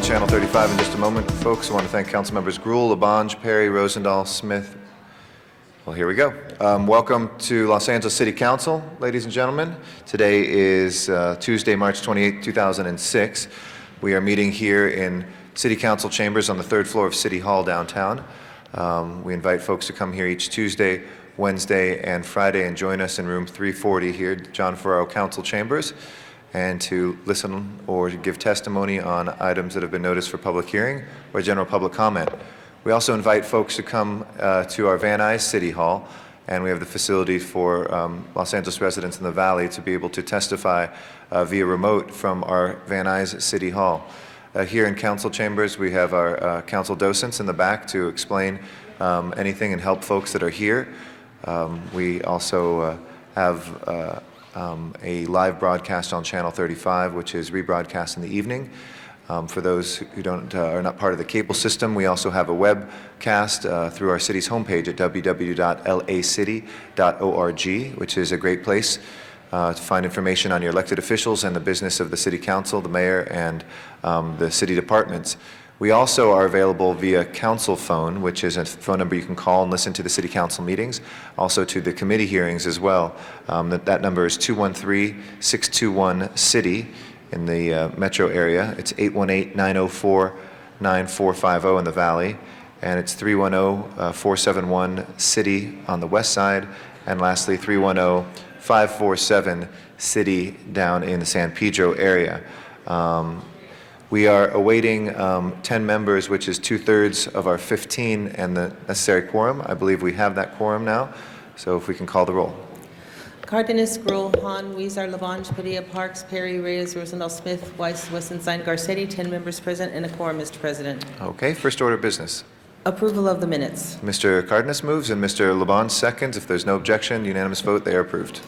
Channel 35 in just a moment, folks. I want to thank council members Gruhl, Labange, Perry, Rosendahl, Smith. Well, here we go. Welcome to Los Angeles City Council, ladies and gentlemen. Today is Tuesday, March 28, 2006. We are meeting here in City Council chambers on the third floor of City Hall downtown. We invite folks to come here each Tuesday, Wednesday, and Friday and join us in room 340 here, John Ferraro Council Chambers, and to listen or give testimony on items that have been noticed for public hearing or general public comment. We also invite folks to come to our Van Nuys City Hall, and we have the facility for Los Angeles residents in the Valley to be able to testify via remote from our Van Nuys City Hall. Here in council chambers, we have our council docents in the back to explain anything and help folks that are here. We also have a live broadcast on Channel 35, which is rebroadcast in the evening. For those who are not part of the cable system, we also have a webcast through our city's homepage at www.lacity.org, which is a great place to find information on your elected officials and the business of the City Council, the mayor, and the city departments. We also are available via council phone, which is a phone number you can call and listen to the City Council meetings, also to the committee hearings as well. That number is 213-621-CITY in the metro area. It's 818-904-9450 in the Valley, and it's 310-471-CITY on the west side, and lastly 310-547-CITY down in the San Pedro area. We are awaiting 10 members, which is 2/3 of our 15 and the necessary quorum. I believe we have that quorum now, so if we can call the roll. Cardenas, Gruhl, Hahn, Weezer, Labange, Padilla, Parks, Perry, Reyes, Rosendahl, Smith, Weiss, Westenstein, Garcetti, 10 members present and a quorum, Mr. President. Okay, first order of business. Approval of the minutes. Mr. Cardenas moves and Mr. Labange seconds. If there's no objection, unanimous vote, they are approved.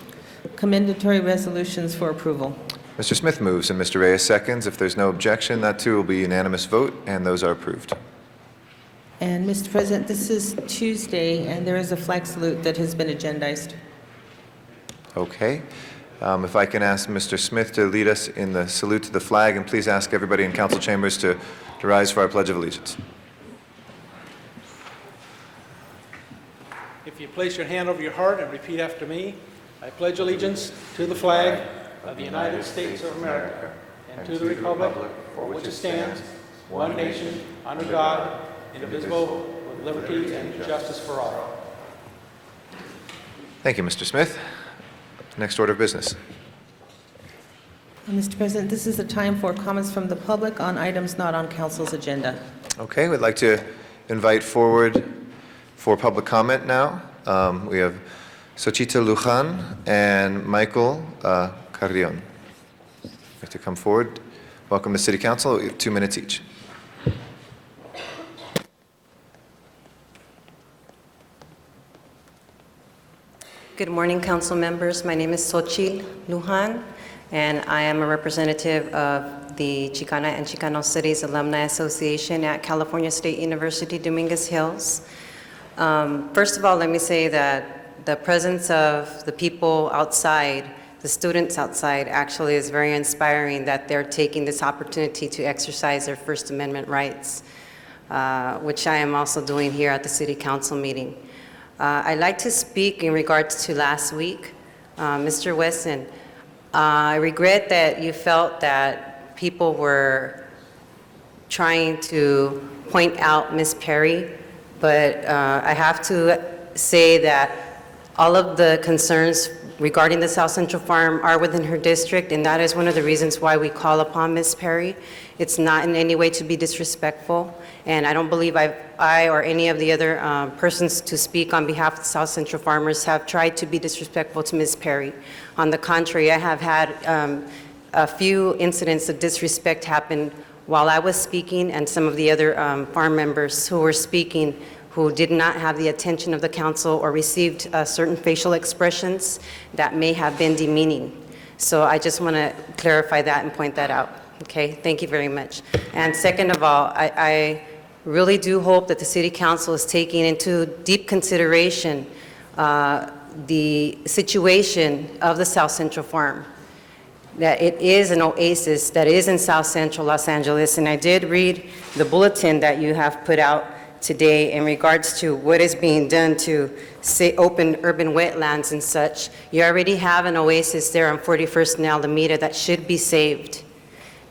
Commendatory resolutions for approval. Mr. Smith moves and Mr. Reyes seconds. If there's no objection, that too will be unanimous vote, and those are approved. And Mr. President, this is Tuesday, and there is a flag salute that has been agendized. Okay. If I can ask Mr. Smith to lead us in the salute to the flag, and please ask everybody in council chambers to rise for our Pledge of Allegiance. If you place your hand over your heart and repeat after me, I pledge allegiance to the flag of the United States of America and to the republic for which it stands, one nation, under God, indivisible, with liberty and justice for all. Thank you, Mr. Smith. Next order of business. Mr. President, this is the time for comments from the public on items not on council's agenda. Okay, we'd like to invite forward for public comment now. We have Xochitl Luján and Michael Carrion. Like to come forward. Welcome to City Council. 2 minutes each. Good morning, council members. My name is Xochitl Luján, and I am a representative of the Chicana and Chicano Cities Alumni Association at California State University, Dominguez Hills. First of all, let me say that the presence of the people outside, the students outside, actually is very inspiring that they're taking this opportunity to exercise their First Amendment rights, which I am also doing here at the City Council meeting. I'd like to speak in regards to last week. Mr. Wesson, I regret that you felt that people were trying to point out Ms. Perry, but I have to say that all of the concerns regarding the South Central Farm are within her district, and that is one of the reasons why we call upon Ms. Perry. It's not in any way to be disrespectful, and I don't believe I or any of the other persons to speak on behalf of the South Central Farmers have tried to be disrespectful to Ms. Perry. On the contrary, I have had a few incidents of disrespect happen while I was speaking, and some of the other farm members who were speaking who did not have the attention of the council or received certain facial expressions that may have been demeaning. So I just want to clarify that and point that out. Okay, thank you very much. And second of all, I really do hope that the City Council is taking into deep consideration the situation of the South Central Farm. that it is an oasis that is in South Central Los Angeles. And I did read the bulletin that you have put out today in regards to what is being done to open urban wetlands and such. You already have an oasis there on 41st and Alameda that should be saved.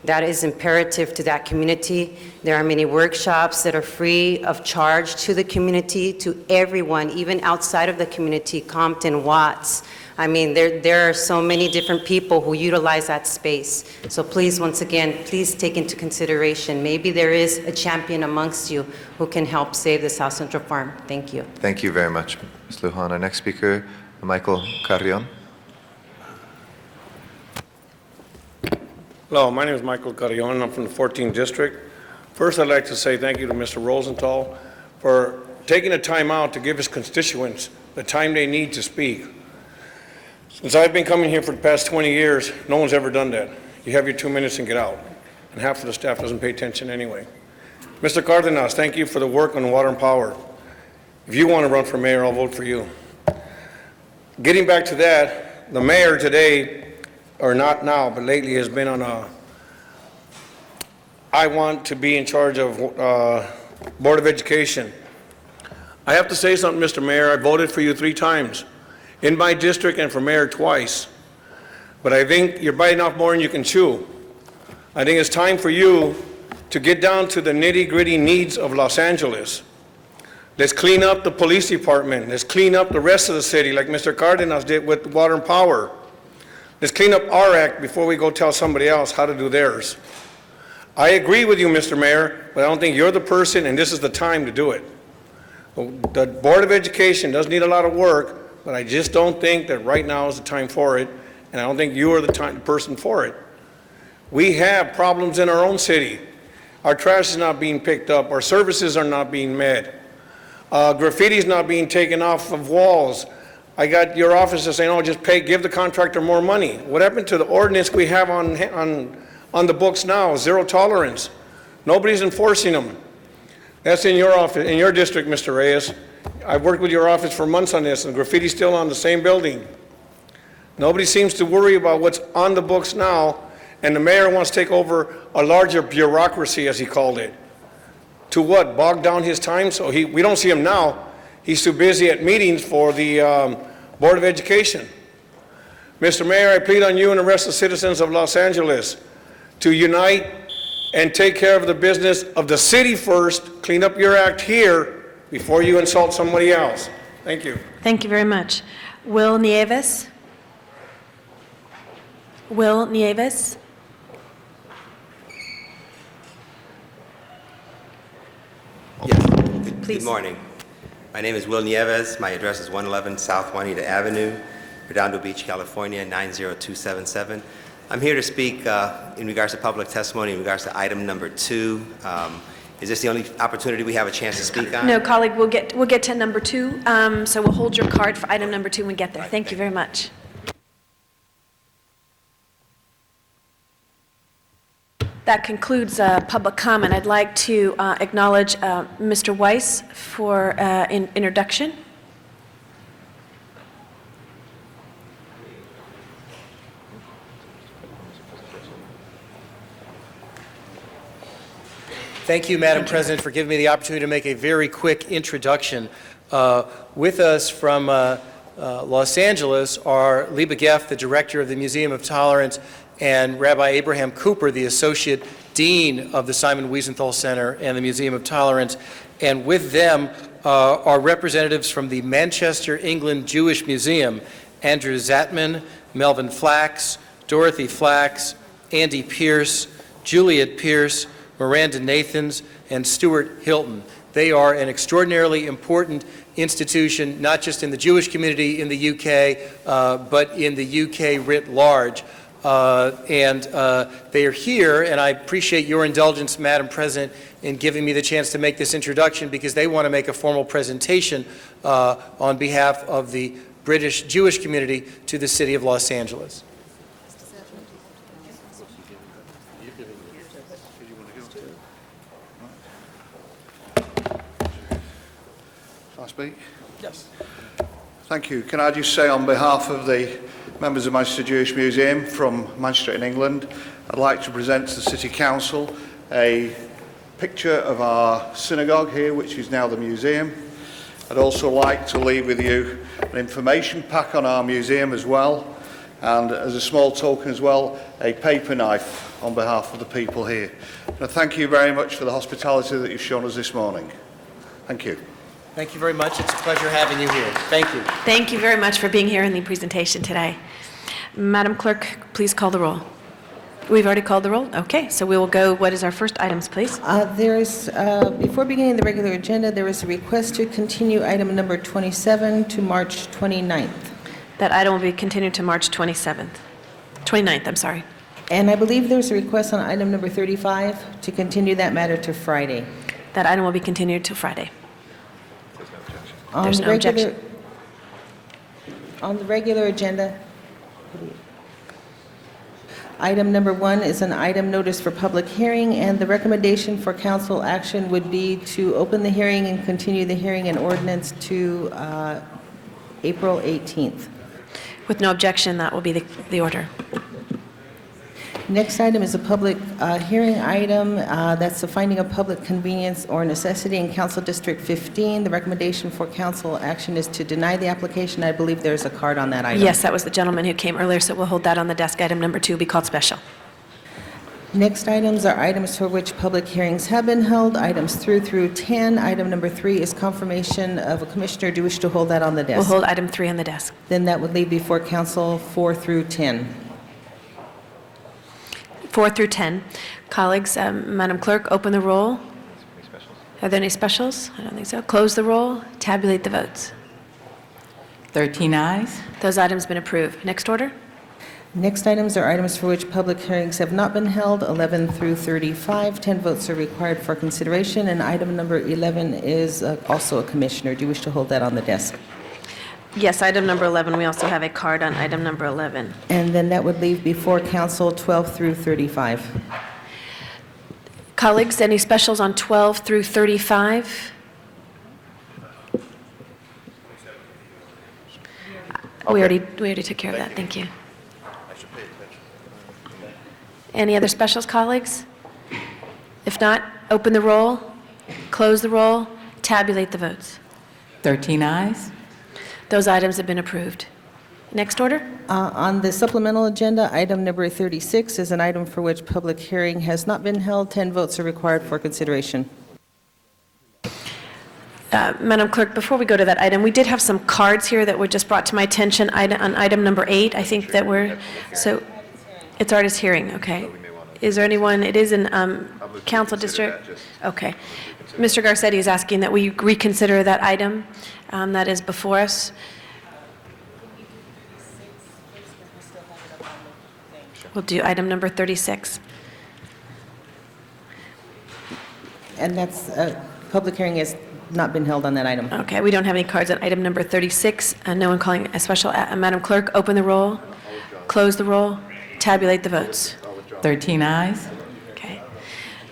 That is imperative to that community. There are many workshops that are free of charge to the community, to everyone, even outside of the community, Compton, Watts. I mean, there are so many different people who utilize that space. So please, once again, please take into consideration, maybe there is a champion amongst you who can help save the South Central Farm. Thank you. Thank you very much, Ms. Lujan. Our next speaker, Michael Carrion. Hello, my name is Michael Carrion. I'm from the 14th District. First, I'd like to say thank you to Mr. Rosenthal for taking the time out to give his constituents the time they need to speak. Since I've been coming here for the past 20 years, no one's ever done that. You have your 2 minutes and get out. And half of the staff doesn't pay attention anyway. Mr. Cardenas, thank you for the work on water and power. If you want to run for mayor, I'll vote for you. Getting back to that, the mayor today, or not now, but lately has been on a, I want to be in charge of Board of Education. I have to say something, Mr. Mayor. I voted for you 3 times in my district and for mayor twice. But I think you're biting off more than you can chew. I think it's time for you to get down to the nitty-gritty needs of Los Angeles. Let's clean up the police department. Let's clean up the rest of the city like Mr. Cardenas did with water and power. Let's clean up our act before we go tell somebody else how to do theirs. I agree with you, Mr. Mayor, but I don't think you're the person and this is the time to do it. The Board of Education does need a lot of work, but I just don't think that right now is the time for it, and I don't think you are the person for it. We have problems in our own city. Our trash is not being picked up. Our services are not being met. Graffiti is not being taken off of walls. I got your office saying, oh, just give the contractor more money. What happened to the ordinance we have on the books now? Zero tolerance. Nobody's enforcing them. That's in your office, in your district, Mr. Reyes. I've worked with your office for months on this, and graffiti's still on the same building. Nobody seems to worry about what's on the books now, and the mayor wants to take over a larger bureaucracy, as he called it. To what? Bog down his time? So we don't see him now. He's too busy at meetings for the Board of Education. Mr. Mayor, I plead on you and the rest of the citizens of Los Angeles to unite and take care of the business of the city first, clean up your act here before you insult somebody else. Thank you. Thank you very much. Will Nieves? Will Nieves? Yes. Please. Good morning. My name is Will Nieves. My address is 111 South Juanita Avenue, Redondo Beach, California, 90277. I'm here to speak in regards to public testimony in regards to item number 2. Is this the only opportunity we have a chance to speak on? No, colleague, we'll get to number 2, so we'll hold your card for item number 2 when we get there. Thank you very much. That concludes public comment. I'd like to acknowledge Mr. Weiss for introduction. Thank you, Madam President, for giving me the opportunity to make a very quick introduction. With us from Los Angeles are Liba Geff, the director of the Museum of Tolerance, and Rabbi Abraham Cooper, the associate dean of the Simon Wiesenthal Center and the Museum of Tolerance. And with them are representatives from the Manchester, England Jewish Museum, Andrew Zatman, Melvin Flax, Dorothy Flax, Andy Pierce, Juliet Pierce, Miranda Nathans, and Stuart Hilton. They are an extraordinarily important institution, not just in the Jewish community in the UK, but in the UK writ large. They are here, and I appreciate your indulgence, Madam President, in giving me the chance to make this introduction because they want to make a formal presentation on behalf of the British Jewish community to the City of Los Angeles. Can I speak? Yes. Thank you. Can I just say on behalf of the members of Manchester Jewish Museum from Manchester in England, I'd like to present to the City Council a picture of our synagogue here, which is now the museum. I'd also like to leave with you an information pack on our museum as well, and as a small token as well, a paper knife on behalf of the people here. And thank you very much for the hospitality that you've shown us this morning. Thank you. Thank you very much. It's a pleasure having you here. Thank you. Thank you very much for being here in the presentation today. Madam Clerk, please call the roll. We've already called the roll? Okay, so we will go, what is our first items, please? There is, before beginning the regular agenda, there is a request to continue item number 27 to March 29th. That item will be continued to March 29th, I'm sorry. And I believe there's a request on item number 35 to continue that matter to Friday. That item will be continued to Friday. On There's the no regular- objection. On the regular agenda, item number 1 is an item notice for public hearing, and the recommendation for council action would be to open the hearing and continue the hearing and ordinance to April 18th. With no objection, that will be the order. Next item is a public hearing item. That's the finding of public convenience or necessity in Council District 15. The recommendation for council action is to deny the application. I believe there's a card on that item. Yes, that was the gentleman who came earlier, so we'll hold that on the desk. Item number 2 will be called special. Next items are items for which public hearings have been held, items through 10. Item number 3 is confirmation of a commissioner. Do you wish to hold that on the desk? We'll hold item 3 on the desk. Then that would leave before council 4 through 10. 4 through 10. Colleagues, Madam Clerk, open the roll. Are there any specials? I don't think so. Close the roll. Tabulate the votes. 13 ayes. Those items have been approved. Next order. Next items are items for which public hearings have not been held, 11 through 35. 10 votes are required for consideration, and item number 11 is also a commissioner. Do you wish to hold that on the desk? Yes, item number 11. We also have a card on item number 11. And then that would leave before council 12 through 35. Colleagues, any specials on 12 through 35? We already took care of that. Thank you. Any other specials, colleagues? If not, open the roll, close the roll, tabulate the votes. 13 ayes. Those items have been approved. Next order. On the supplemental agenda, item number 36 is an item for which public hearing has not been held. 10 votes are required for consideration. Madam Clerk, before we go to that item, we did have some cards here that were just brought to my attention on item number 8. I think that so it's artist hearing, okay. Is there anyone, it is in council district? Okay. Mr. Garcetti is asking that we reconsider that item that is before us. We'll do item number 36. And that's, public hearing has not been held on that item. Okay, we don't have any cards on item number 36. No one calling a special. Madam Clerk, open the roll, close the roll, tabulate the votes. 13 ayes. Okay.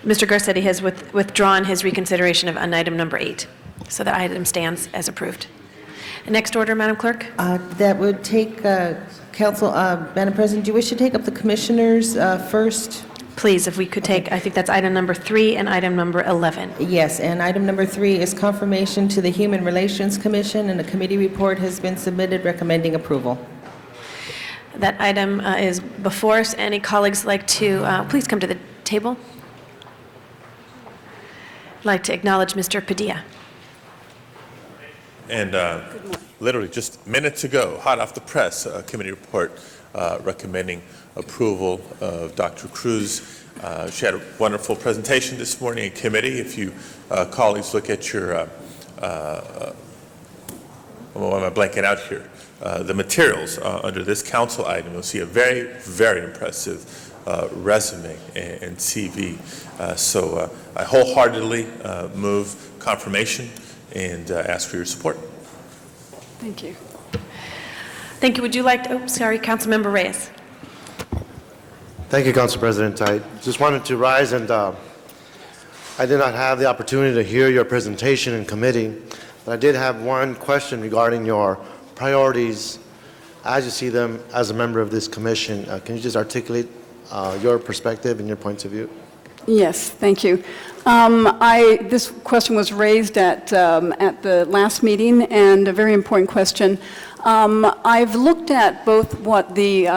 Mr. Garcetti has withdrawn his reconsideration of on item number 8, so that item stands as approved. Next order, Madam Clerk. That would take council, Madam President, do you wish to take up the commissioners first? Please, if we could take, I think that's item number 3 and item number 11. Yes, and item number 3 is confirmation to the Human Relations Commission, and a committee report has been submitted recommending approval. That item is before us. Any colleagues like to please come to the table? I'd like to acknowledge Mr. Padilla. And literally just minutes ago, hot off the press, a committee report recommending approval of Dr. Cruz. She had a wonderful presentation this morning in committee. If you colleagues look at your, why am I blanking out here? The materials under this council item, you'll see a very, very impressive resume and CV. So I wholeheartedly move confirmation and ask for your support. Thank you. Thank you. Would you like to, Councilmember Reyes. Thank you, Council President. I just wanted to rise, and I did not have the opportunity to hear your presentation in committee, but I did have one question regarding your priorities as you see them as a member of this commission. Can you just articulate your perspective and your points of view? Yes, thank you. This question was raised at the last meeting, and a very important question. I've looked at both what the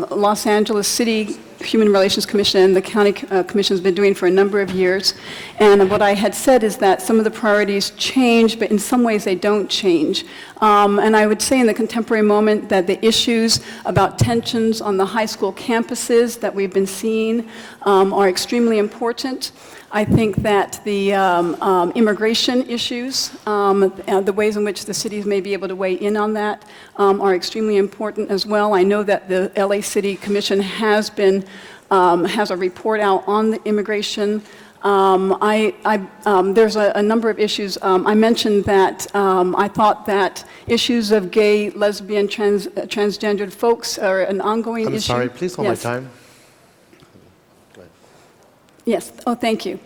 Los Angeles City Human Relations Commission and the County Commission has been doing for a number of years, and what I had said is that some of the priorities change, but in some ways they don't change. And I would say in the contemporary moment that the issues about tensions on the high school campuses that we've been seeing are extremely important. I think that the immigration issues, the ways in which the cities may be able to weigh in on that are extremely important as well. I know that the LA City Commission has a report out on the immigration. There's a number of issues. I mentioned that I thought that issues of gay, lesbian, transgendered folks are an ongoing issue. I'm sorry, please hold Yes. my time. Yes, oh, thank you.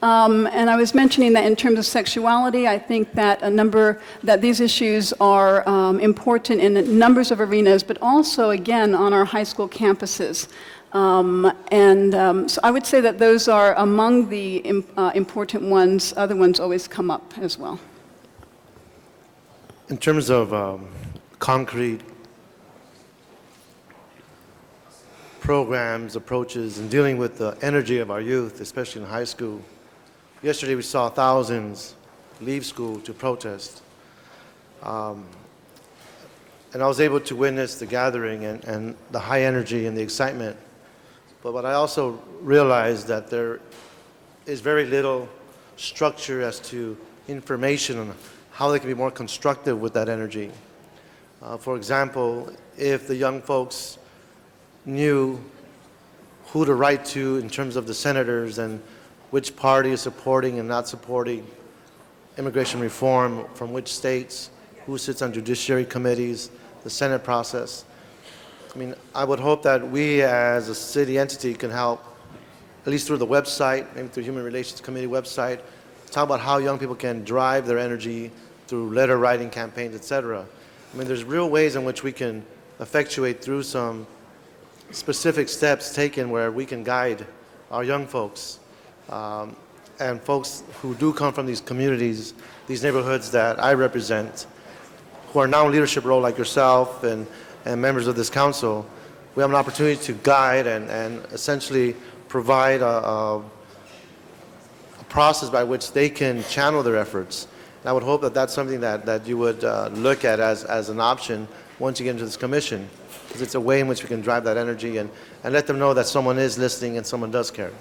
And I was mentioning that in terms of sexuality, I think that that these issues are important in numbers of arenas, but also, again, on our high school campuses. So I would say that those are among the important ones. Other ones always come up as well. In terms of concrete programs, approaches, and dealing with the energy of our youth, especially in high school. Yesterday we saw thousands leave school to protest. And I was able to witness the gathering and the high energy and the excitement. But what I also realized that there is very little structure as to information on how they can be more constructive with that energy. For example, if the young folks knew who to write to in terms of the senators and which party is supporting and not supporting immigration reform from which states, who sits on judiciary committees, the Senate process. I mean, I would hope that we as a city entity can help, at least through the website, maybe through Human Relations Committee website, talk about how young people can drive their energy through letter writing campaigns, etc. I mean, there's real ways in which we can effectuate through some specific steps taken where we can guide our young folks and folks who do come from these communities, these neighborhoods that I represent, who are now in leadership role like yourself and members of this council. We have an opportunity to guide and essentially provide a process by which they can channel their efforts. And I would hope that that's something that you would look at as an option once you get into this commission, because it's a way in which we can drive that energy and let them know that someone is listening and someone does care.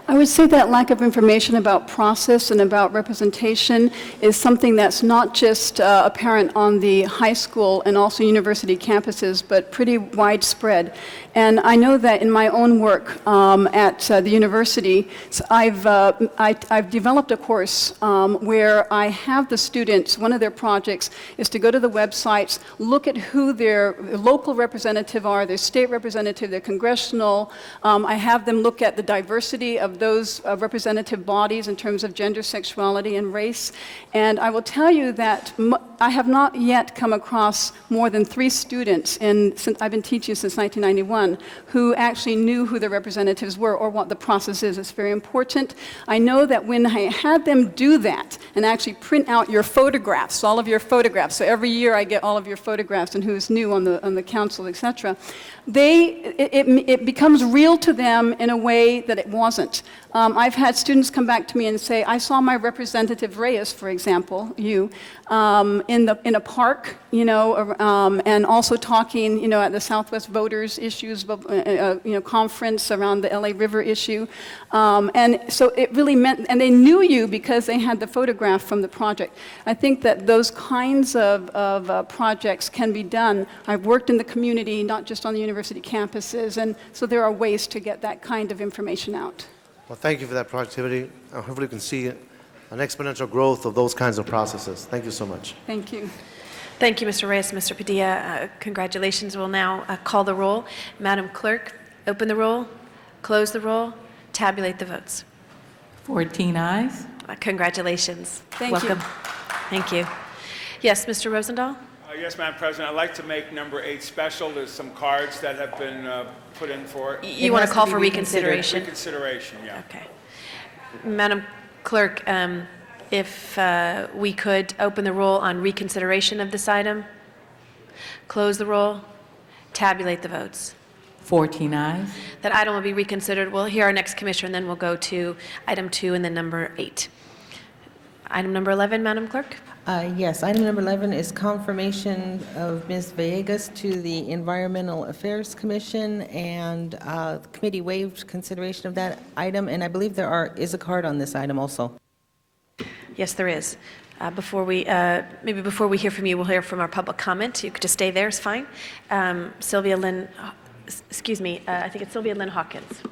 I would say that lack of information about process and about representation is something that's not just apparent on the high school and also university campuses, but pretty widespread. And I know that in my own work at the university, I've developed a course where I have the students, one of their projects is to go to the websites, look at who their local representative are, their state representative, their congressional. I have them look at the diversity of those representative bodies in terms of gender, sexuality, and race. And I will tell you that I have not yet come across more than 3 students, since I've been teaching since 1991, who actually knew who the representatives were or what the process is. It's very important. I know that when I had them do that and actually print out your photographs, all of your photographs, so every year I get all of your photographs and who's new on the council, etc., it becomes real to them in a way that it wasn't. I've had students come back to me and say, I saw my representative Reyes, for example, in a park, and also talking, at the Southwest Voters Issues, conference around the LA River issue. And so it really meant, and they knew you because they had the photograph from the project. I think that those kinds of projects can be done. I've worked in the community, not just on the university campuses, and so there are ways to get that kind of information out. Well, thank you for that productivity. Hopefully we can see an exponential growth of those kinds of processes. Thank you so much. Thank you. Thank you, Mr. Reyes, Mr. Padilla. Congratulations. We'll now call the roll. Madam Clerk, open the roll, close the roll, tabulate the votes. 14 ayes. Congratulations. Thank you. Welcome. Thank you. Yes, Mr. Rosendahl? Yes, Madam President, I'd like to make number 8 special. There's some cards that have been put in for it. You want has to to call be for reconsideration? Reconsideration, yeah. Okay. Madam Clerk, if we could open the roll on reconsideration of this item, close the roll, tabulate the votes. 14 ayes. That item will be reconsidered. We'll hear our next commissioner, and then we'll go to item 2 and then number 8. Item number 11, Madam Clerk? Yes, item number 11 is confirmation of Ms. Villegas to the Environmental Affairs Commission, and the committee waived consideration of that item, and I believe there is a card on this item also. Yes, there is. Before we hear from you, we'll hear from our public comment. You could just stay there, it's fine. Sylvia Lynn, excuse me, I think it's Sylvia Lynn Hawkins.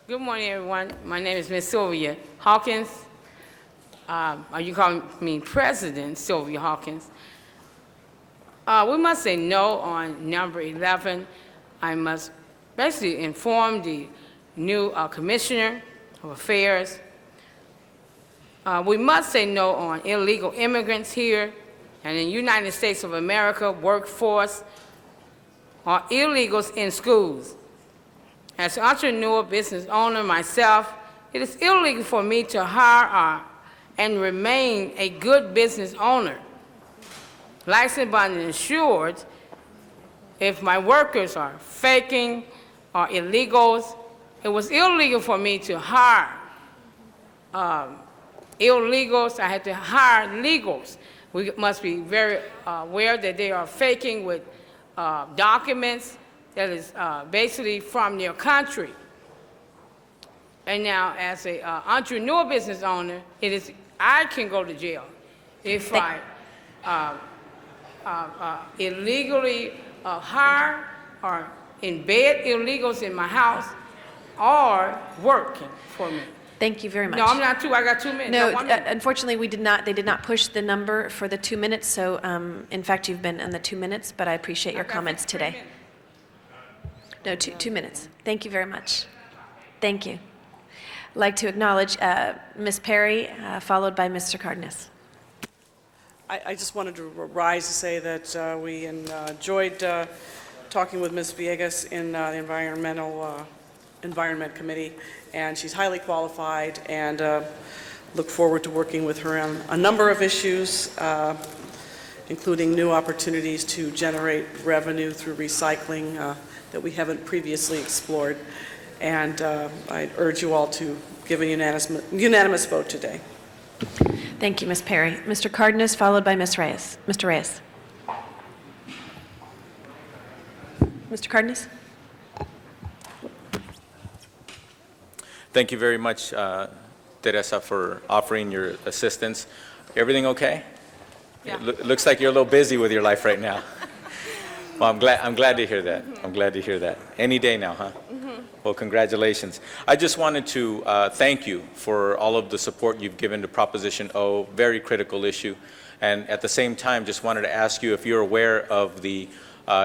Good morning, everyone. My name is Ms. Sylvia Hawkins. You call me President Sylvia Hawkins. We must say no on number 11. I must basically inform the new Commissioner of Affairs. We must say no on illegal immigrants here and in the United States of America workforce or illegals in schools. As an entrepreneur, business owner myself, it is illegal for me to hire and remain a good business owner, licensed by and insured. If my workers are faking or illegals, it was illegal for me to hire illegals. I had to hire legals. We must be very aware that they are faking with documents that is basically from their country. And now, as an entrepreneur business owner, I can go to jail if I illegally hire or embed illegals in my house or working for me. Thank you very much. No, I'm not two. I got 2 minutes. No, 1 minute. unfortunately, they did not push the number for the 2 minutes, so in fact, you've been in the 2 minutes, but I appreciate your comments today. No, 2 minutes. Thank you very much. Thank you. I'd like to acknowledge Ms. Perry, followed by Mr. Cardenas. I just wanted to rise to say that we enjoyed talking with Ms. Villegas in the Environment Committee, and she's highly qualified, and look forward to working with her on a number of issues, including new opportunities to generate revenue through recycling that we haven't previously explored. And I urge you all to give a unanimous vote today. Thank you, Ms. Perry. Mr. Cardenas, followed by Ms. Reyes. Mr. Reyes. Mr. Cardenas? Thank you very much, Teresa, for offering your assistance. Everything okay? Yeah. It looks like you're a little busy with your life right now. Well, I'm glad to hear that. I'm glad to hear that. Any day now, huh? Well, congratulations. I just wanted to thank you for all of the support you've given to Proposition O, very critical issue. And at the same time, just wanted to ask you if you're aware of the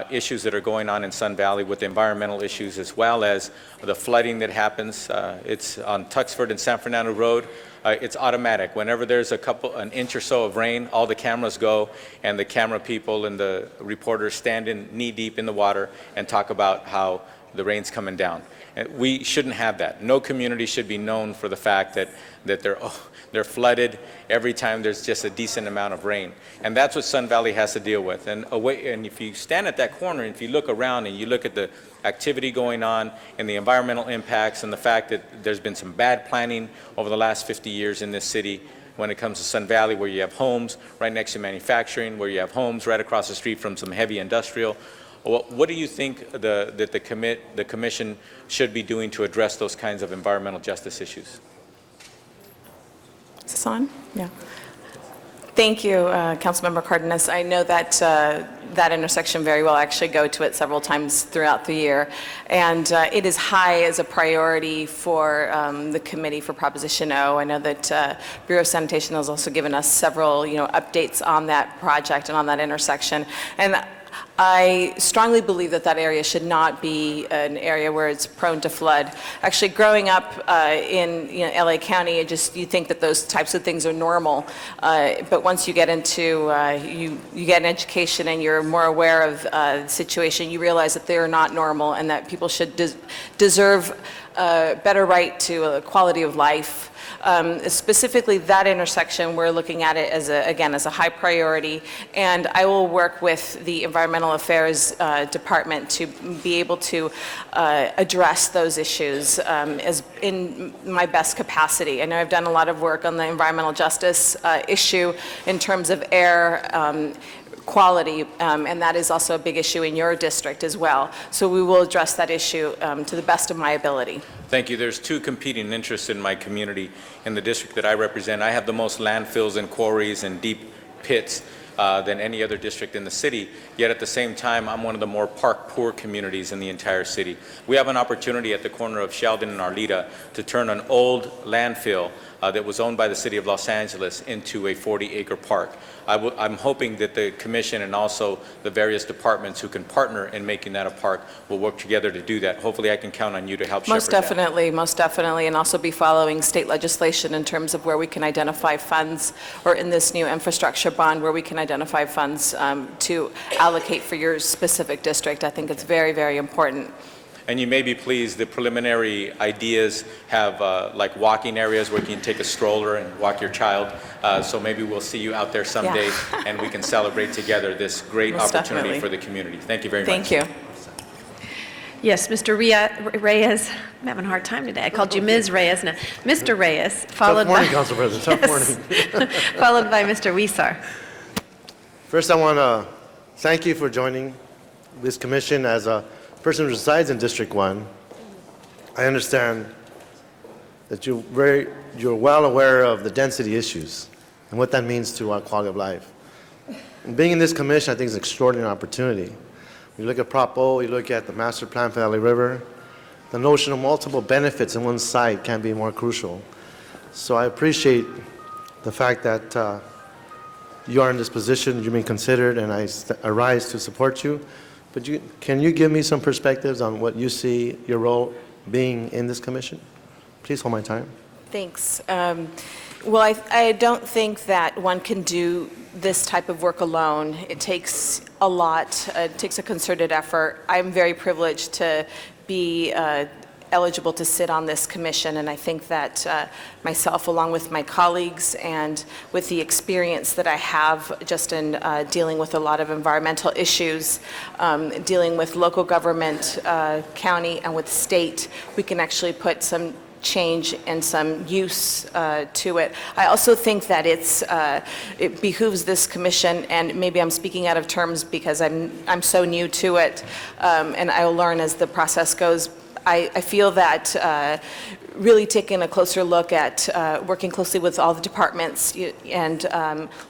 issues that are going on in Sun Valley with environmental issues, as well as the flooding that happens. It's on Tuxford and San Fernando Road. It's automatic. Whenever there's an inch or so of rain, all the cameras go, and the camera people and the reporters stand in knee-deep in the water and talk about how the rain's coming down. And we shouldn't have that. No community should be known for the fact that they're flooded every time there's just a decent amount of rain. And that's what Sun Valley has to deal with. And if you stand at that corner and if you look around and you look at the activity going on and the environmental impacts and the fact that there's been some bad planning over the last 50 years in this city when it comes to Sun Valley, where you have homes right next to manufacturing, where you have homes right across the street from some heavy industrial. What do you think that the commission should be doing to address those kinds of environmental justice issues? Is this on? Yeah. Thank you, Councilmember Cardenas. I know that that intersection very well. I actually go to it several times throughout the year, and it is high as a priority for the committee for Proposition O. I know that Bureau of Sanitation has also given us several, updates on that project and on that intersection. And I strongly believe that that area should not be an area where it's prone to flood. Actually, growing up in LA County, you think that those types of things are normal. But once you get into, you get an education and you're more aware of the situation, you realize that they're not normal and that people should deserve a better right to a quality of life. Specifically, that intersection, we're looking at it as a high priority, and I will work with the Environmental Affairs Department to be able to address those issues as in my best capacity. I know I've done a lot of work on the environmental justice issue in terms of air quality, and that is also a big issue in your district as well. So we will address that issue to the best of my ability. Thank you. There's two competing interests in my community. In the district that I represent, I have the most landfills and quarries and deep pits than any other district in the city, yet at the same time, I'm one of the more park-poor communities in the entire city. We have an opportunity at the corner of Sheldon and Arleta to turn an old landfill that was owned by the city of Los Angeles into a 40-acre park. I'm hoping that the commission and also the various departments who can partner in making that a park will work together to do that. Hopefully I can count on you to help shepherd that. Most definitely, and also be following state legislation in terms of where we can identify funds, or in this new infrastructure bond, where we can identify funds to allocate for your specific district. I think it's very, very important. And you may be pleased, the preliminary ideas have like walking areas where you can take a stroller and walk your child. So maybe we'll see you out there someday and we can celebrate together this great opportunity for the community. Thank you very much. Thank you. Yes, Mr. Reyes. I'm having a hard time today. I called you Ms. Reyes. No, Mr. Reyes, followed Tough morning, by... Council President, tough morning. Followed by Mr. Weeser. First, I want to thank you for joining this commission. As a person who resides in District 1, I understand that you're well aware of the density issues and what that means to our quality of life. And being in this commission, I think, is an extraordinary opportunity. You look at Prop O, you look at the master plan for LA River, the notion of multiple benefits in one site can be more crucial. So I appreciate the fact that you are in this position, you've been considered, and I rise to support you. But can you give me some perspectives on what you see your role being in this commission? Please hold my time. Thanks. Well, I don't think that one can do this type of work alone. It takes a lot. It takes a concerted effort. I'm very privileged to be eligible to sit on this commission, and I think that myself, along with my colleagues and with the experience that I have just in dealing with a lot of environmental issues, dealing with local government, county, and with state, we can actually put some change and some use to it. I also think that it behooves this commission, and maybe I'm speaking out of terms because I'm so new to it, and I'll learn as the process goes. I feel that really taking a closer look at working closely with all the departments and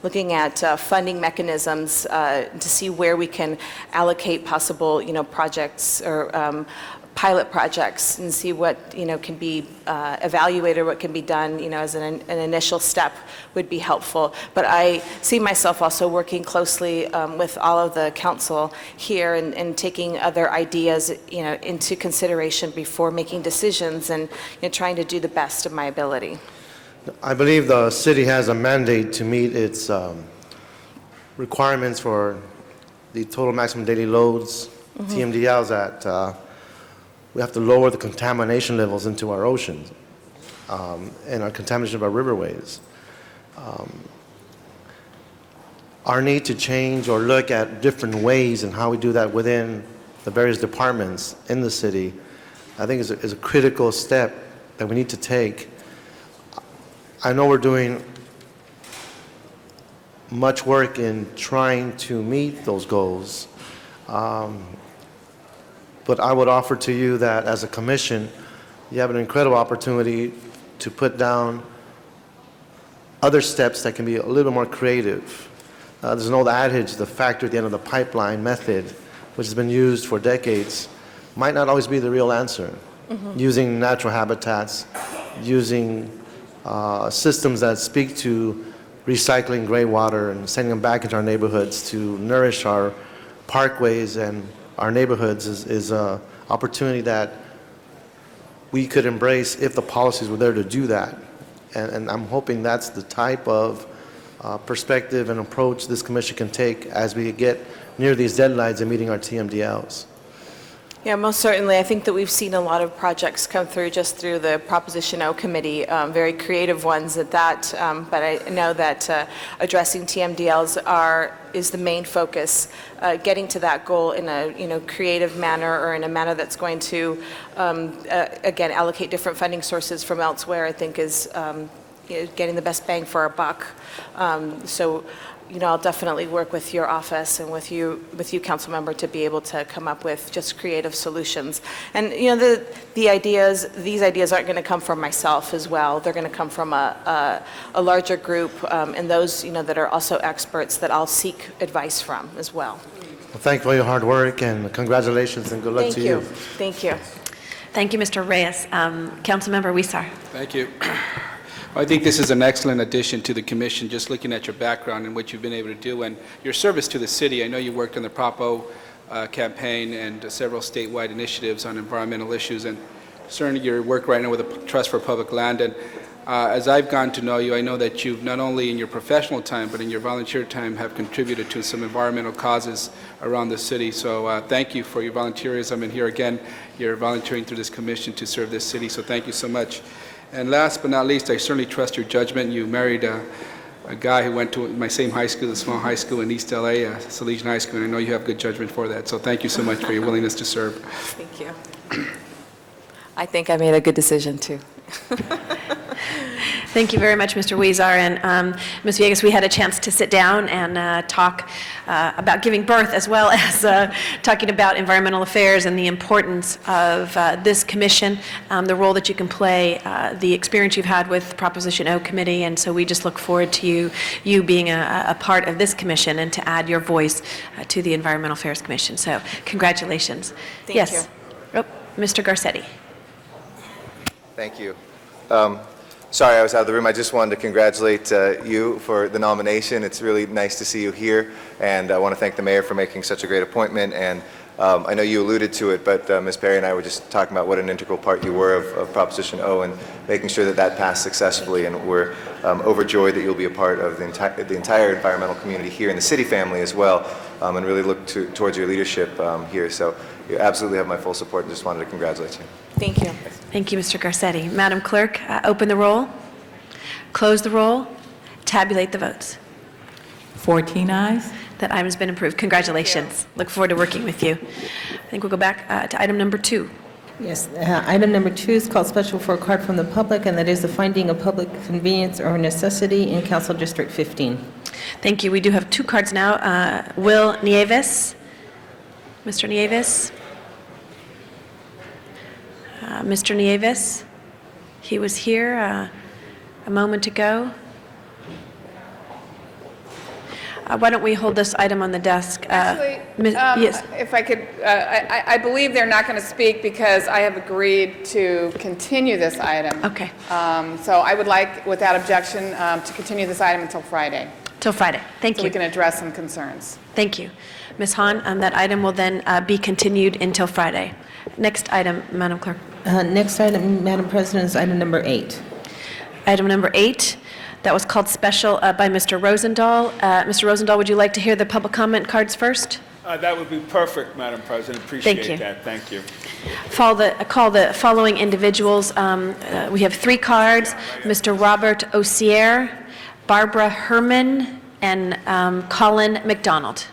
looking at funding mechanisms to see where we can allocate possible, projects or pilot projects and see what can be evaluated, what can be done as an initial step would be helpful. But I see myself also working closely with all of the council here and taking other ideas into consideration before making decisions and trying to do the best of my ability. I believe the city has a mandate to meet its requirements for the total maximum daily loads, TMDLs, that we have to lower the contamination levels into our oceans and our contamination of our riverways. Our need to change or look at different ways and how we do that within the various departments in the city, I think is a critical step that we need to take. I know we're doing much work in trying to meet those goals. But I would offer to you that as a commission, you have an incredible opportunity to put down other steps that can be a little more creative. There's an old adage, the factor at the end of the pipeline method, which has been used for decades, might not always be the real answer. Using natural habitats, using systems that speak to recycling gray water and sending them back into our neighborhoods to nourish our parkways and our neighborhoods is an opportunity that we could embrace if the policies were there to do that. And I'm hoping that's the type of perspective and approach this commission can take as we get near these deadlines and meeting our TMDLs. Yeah, most certainly. I think that we've seen a lot of projects come through just through the Proposition O committee, very creative ones at that. But I know that addressing TMDLs is the main focus. Getting to that goal in a creative manner or in a manner that's going to again allocate different funding sources from elsewhere, I think is getting the best bang for our buck. So. I'll definitely work with your office and with you, council member, to be able to come up with just creative solutions. And these ideas aren't going to come from myself as well. They're going to come from a larger group and those that are also experts that I'll seek advice from as well. Well, thank you for your hard work and congratulations and good luck to you. Thank you. Thank you, Mr. Reyes. Councilmember Huizar. Thank you. I think this is an excellent addition to the commission, just looking at your background and what you've been able to do and your service to the city. I know you worked on the Propo campaign and several statewide initiatives on environmental issues, and certainly your work right now with the Trust for Public Land. And as I've gotten to know you, I know that you've not only in your professional time, but in your volunteer time have contributed to some environmental causes around the city. So thank you for your volunteerism, and here again, you're volunteering through this commission to serve this city, so thank you so much. And last but not least, I certainly trust your judgment. You married a guy who went to my same high school, a small high school in East LA, Salesian High School, and I know you have good judgment for that. So thank you so much for your willingness to serve. Thank you. I think I made a good decision, too. Thank you very much, Mr. Huizar. And Ms. Villegas, we had a chance to sit down and talk about giving birth, as well as talking about environmental affairs and the importance of this commission, the role that you can play, the experience you've had with Proposition O committee. And so we just look forward to you being a part of this commission and to add your voice to the Environmental Affairs Commission. So congratulations. Thank yes. Oh, Mr. Garcetti. Thank you. Sorry, I was out of the room. I just wanted to congratulate you for the nomination. It's really nice to see you here, and I want to thank the mayor for making such a great appointment. And I know you alluded to it, but Ms. Perry and I were just talking about what an integral part you were of Proposition O and making sure that that passed successfully. And we're overjoyed that you'll be a part of the entire environmental community here in the city family as well, and really look towards your leadership here. So you absolutely have my full support, and just wanted to congratulate you. Thank you. Thank you, Mr. Garcetti. Madam Clerk, open the roll, close the roll, tabulate the votes. 14 ayes. That item's been approved. Congratulations. Look forward to working with you. I think we'll go back to item number 2. Yes, item number 2 is called special for a card from the public, and that is the finding of public convenience or necessity in Council District 15. Thank you. We do have 2 cards now. Will Nieves. Mr. Nieves. Mr. Nieves. He was here a moment ago. Why don't we hold this item on the desk? Actually, yes. if I could, I believe they're not going to speak because I have agreed to continue this item. Okay. So I would like, without objection, to continue this item until Friday. Till Friday. Thank you. So we can address some concerns. Thank you. Ms. Hahn, that item will then be continued until Friday. Next item, Madam Clerk. Next item, Madam President, is item number 8. Item number 8, that was called special by Mr. Rosendahl. Mr. Rosendahl, would you like to hear the public comment cards first? That would be perfect, Madam President. Appreciate Thank you. that. Thank you. Call the following individuals. We have 3 cards: Mr. Robert Osier, Barbara Herman, and Colin McDonald.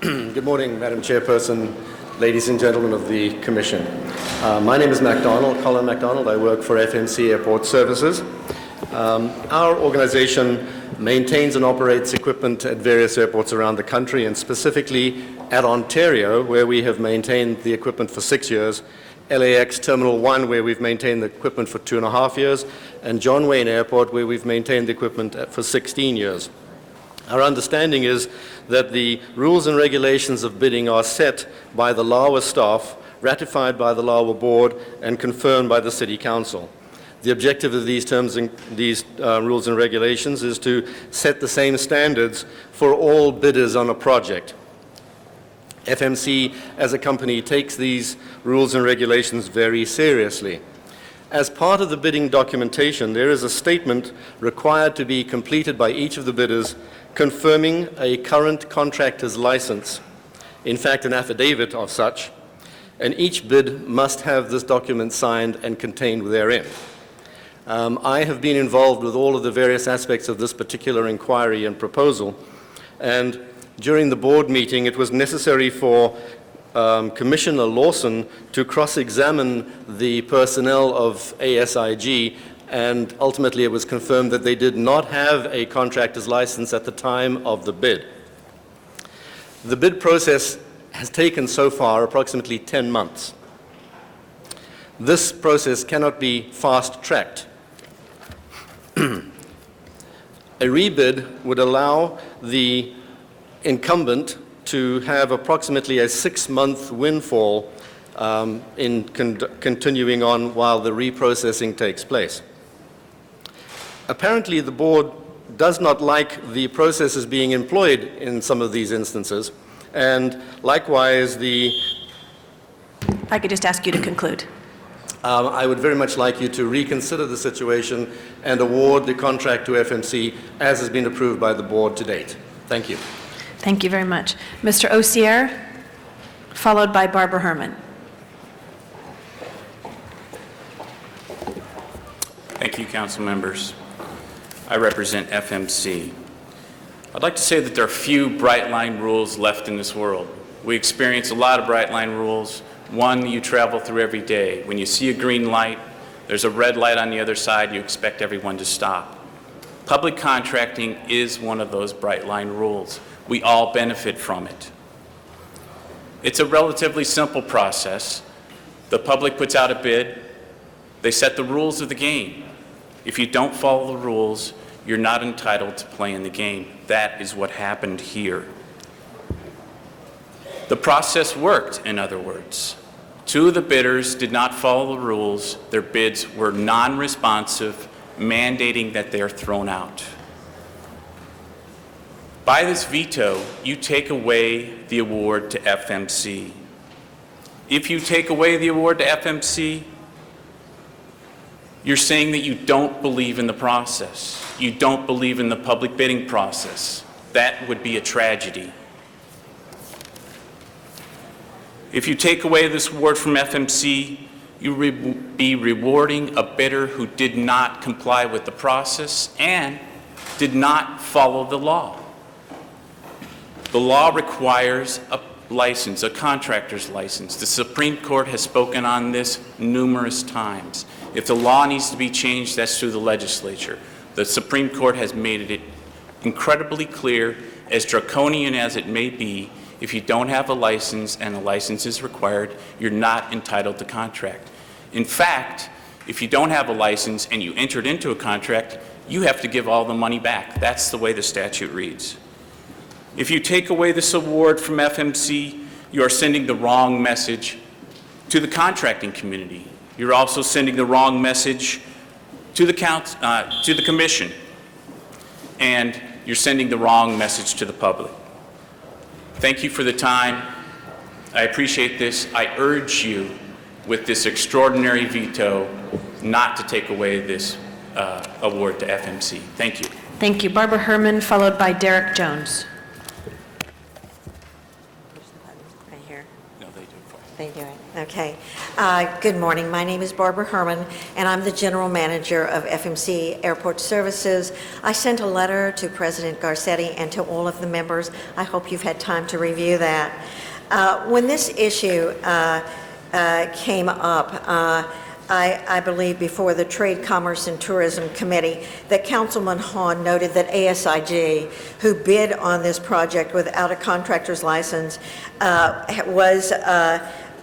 Good morning, Madam Chairperson, ladies and gentlemen of the Commission. My name is MacDonald, Colin MacDonald. I work for FMC Airport Services. Our organization maintains and operates equipment at various airports around the country, and specifically at Ontario, where we have maintained the equipment for 6 years, LAX Terminal 1, where we've maintained the equipment for 2.5 years, and John Wayne Airport, where we've maintained the equipment for 16 years. Our understanding is that the rules and regulations of bidding are set by the LAWA staff, ratified by the LAWA board, and confirmed by the City Council. The objective of these terms and these rules and regulations is to set the same standards for all bidders on a project. FMC, as a company, takes these rules and regulations very seriously. As part of the bidding documentation, there is a statement required to be completed by each of the bidders confirming a current contractor's license, in fact, an affidavit of such, and each bid must have this document signed and contained therein. I have been involved with all of the various aspects of this particular inquiry and proposal, and during the board meeting, it was necessary for Commissioner Lawson to cross-examine the personnel of ASIG, and ultimately it was confirmed that they did not have a contractor's license at the time of the bid. The bid process has taken so far approximately 10 months. This process cannot be fast-tracked. A rebid would allow the incumbent to have approximately a 6-month windfall in continuing on while the reprocessing takes place. Apparently, the board does not like the processes being employed in some of these instances, and likewise, If I could just ask you to conclude. I would very much like you to reconsider the situation and award the contract to FMC as has been approved by the board to date. Thank you. Thank you very much. Mr. Osier, followed by Barbara Herman. Thank you, council members. I represent FMC. I'd like to say that there are few bright line rules left in this world. We experience a lot of bright line rules. One you travel through every day. When you see a green light, there's a red light on the other side, you expect everyone to stop. Public contracting is one of those bright line rules. We all benefit from it. It's a relatively simple process. The public puts out a bid. They set the rules of the game. If you don't follow the rules, you're not entitled to play in the game. That is what happened here. The process worked, in other words. Two of the bidders did not follow the rules. Their bids were non-responsive, mandating that they are thrown out. By this veto, you take away the award to FMC. If you take away the award to FMC, you're saying that you don't believe in the process. You don't believe in the public bidding process. That would be a tragedy. If you take away this award from FMC, you would be rewarding a bidder who did not comply with the process and did not follow the law. The law requires a license, a contractor's license. The Supreme Court has spoken on this numerous times. If the law needs to be changed, that's through the legislature. The Supreme Court has made it incredibly clear, as draconian as it may be, if you don't have a license and a license is required, you're not entitled to contract. In fact, if you don't have a license and you entered into a contract, you have to give all the money back. That's the way the statute reads. If you take away this award from FMC, you are sending the wrong message to the contracting community. You're also sending the wrong message to the commission, and you're sending the wrong message to the public. Thank you for the time. I appreciate this. I urge you, with this extraordinary veto, not to take away this award to FMC. Thank you. Thank you. Barbara Herman, followed by Derek Jones. Right here. No, they do it for you. They do it. Okay. Good morning. My name is Barbara Herman, and I'm the General Manager of FMC Airport Services. I sent a letter to President Garcetti and to all of the members. I hope you've had time to review that. When this issue came up, I believe before the Trade, Commerce, and Tourism Committee, that Councilman Hahn noted that ASIG, who bid on this project without a contractor's license, was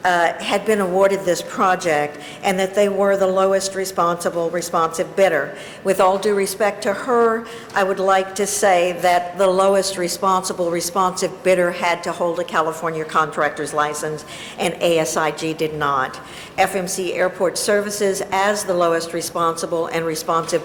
had been awarded this project and that they were the lowest responsive bidder. With all due respect to her, I would like to say that the lowest responsive bidder had to hold a California contractor's license, and ASIG did not. FMC Airport Services, as the lowest responsive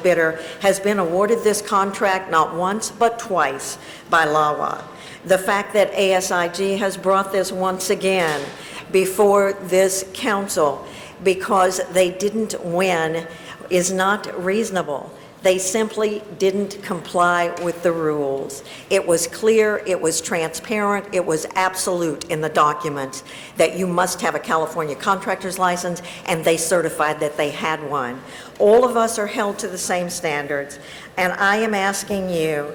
bidder, has been awarded this contract not once but twice by LAWA. The fact that ASIG has brought this once again before this council because they didn't win is not reasonable. They simply didn't comply with the rules. It was clear, it was transparent, it was absolute in the documents that you must have a California contractor's license, and they certified that they had one. All of us are held to the same standards, and I am asking you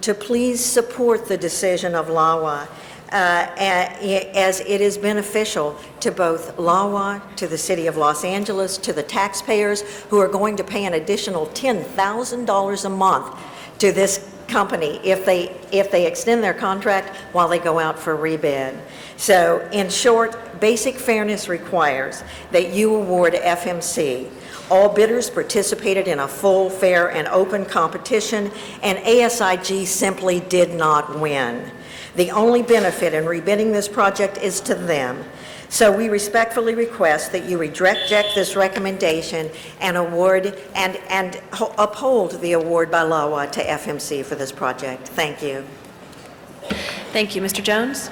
to please support the decision of LAWA as it is beneficial to both LAWA, to the City of Los Angeles, to the taxpayers who are going to pay an additional $10,000 a month to this company if they extend their contract while they go out for rebid. So in short, basic fairness requires that you award FMC. All bidders participated in a full, fair, and open competition, and ASIG simply did not win. The only benefit in rebidding this project is to them. So we respectfully request that you reject this recommendation and award and uphold the award by LAWA to FMC for this project. Thank you. Thank you. Mr. Jones?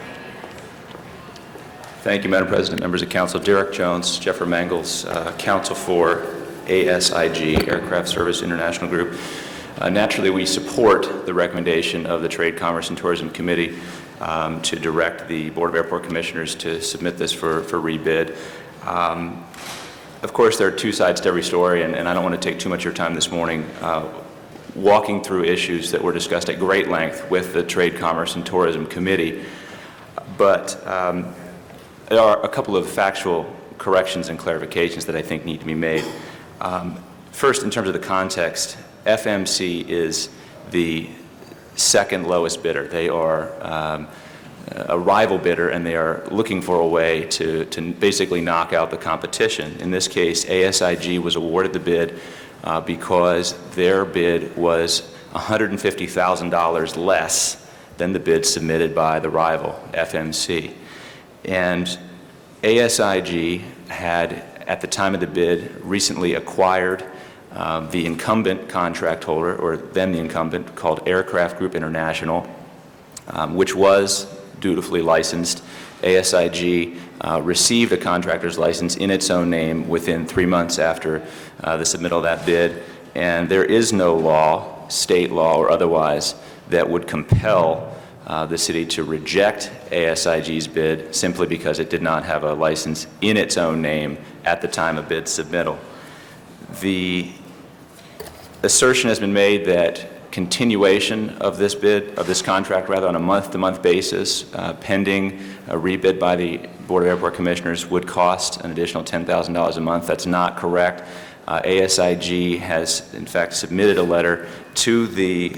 Thank you, Madam President, members of council. Derek Jones, Jeffrey Mangels, counsel for ASIG, Aircraft Service International Group. Naturally, we support the recommendation of the Trade, Commerce, and Tourism Committee to direct the Board of Airport Commissioners to submit this for rebid. Of course, there are two sides to every story, and I don't want to take too much of your time this morning walking through issues that were discussed at great length with the Trade, Commerce, and Tourism Committee. But there are a couple of factual corrections and clarifications that I think need to be made. First, in terms of the context, FMC is the second lowest bidder. They are a rival bidder, and they are looking for a way to basically knock out the competition. In this case, ASIG was awarded the bid because their bid was $150,000 less than the bid submitted by the rival, FMC. And ASIG had, at the time of the bid, recently acquired the incumbent contract holder, or then the incumbent, called Aircraft Group International, which was dutifully licensed. ASIG received a contractor's license in its own name within 3 months after the submittal of that bid, and there is no law, state law or otherwise, that would compel the city to reject ASIG's bid simply because it did not have a license in its own name at the time of bid submittal. The assertion has been made that continuation of this bid, of this contract rather, on a month-to-month basis, pending a rebid by the Board of Airport Commissioners would cost an additional $10,000 a month. That's not correct. ASIG has, in fact, submitted a letter to the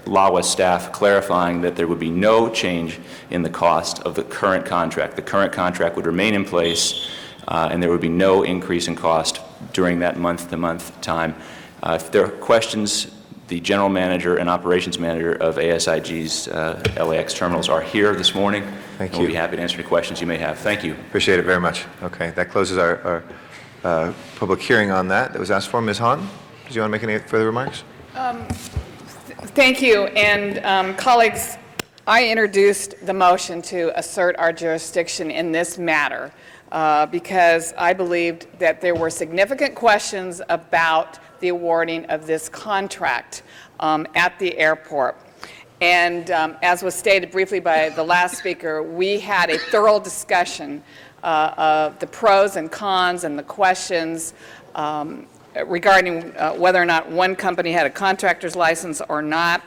LAWA staff clarifying that there would be no change in the cost of the current contract. The current contract would remain in place, and there would be no increase in cost during that month-to-month time. If there are questions, the general manager and operations manager of ASIG's LAX terminals are here this morning. Thank you. We'll be happy to answer any questions you may have. Thank you. Appreciate it very much. Okay, that closes our public hearing on that was asked for. Ms. Hahn, do you want to make any further remarks? Thank you. And colleagues, I introduced the motion to assert our jurisdiction in this matter because I believed that there were significant questions about the awarding of this contract at the airport. And as was stated briefly by the last speaker, we had a thorough discussion of the pros and cons and the questions regarding whether or not one company had a contractor's license or not.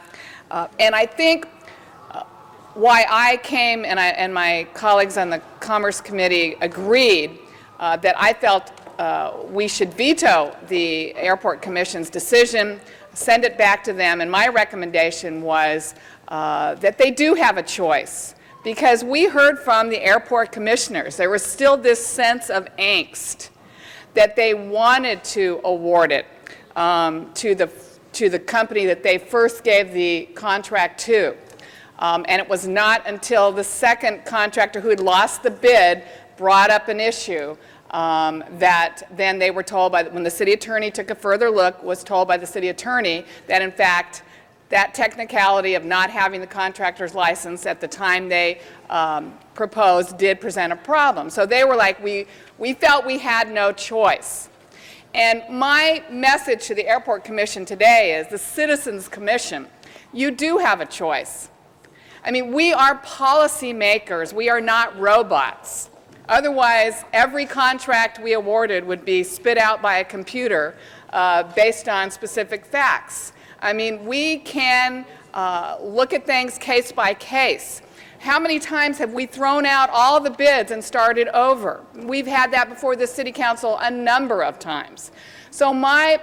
And I think why I came and my colleagues on the Commerce Committee agreed that I felt we should veto the Airport Commission's decision, send it back to them, and my recommendation was that they do have a choice because we heard from the airport commissioners. There was still this sense of angst that they wanted to award it to the company that they first gave the contract to. And it was not until the second contractor who had lost the bid brought up an issue that then they were told by, when the city attorney took a further look, was told by the city attorney that in fact that technicality of not having the contractor's license at the time they proposed did present a problem. So they were like, we felt we had no choice. And my message to the Airport Commission today is, the Citizens Commission, you do have a choice. I mean, we are policy makers. We are not robots. Otherwise, every contract we awarded would be spit out by a computer based on specific facts. I mean, we can look at things case by case. How many times have we thrown out all the bids and started over? We've had that before the City Council a number of times. So my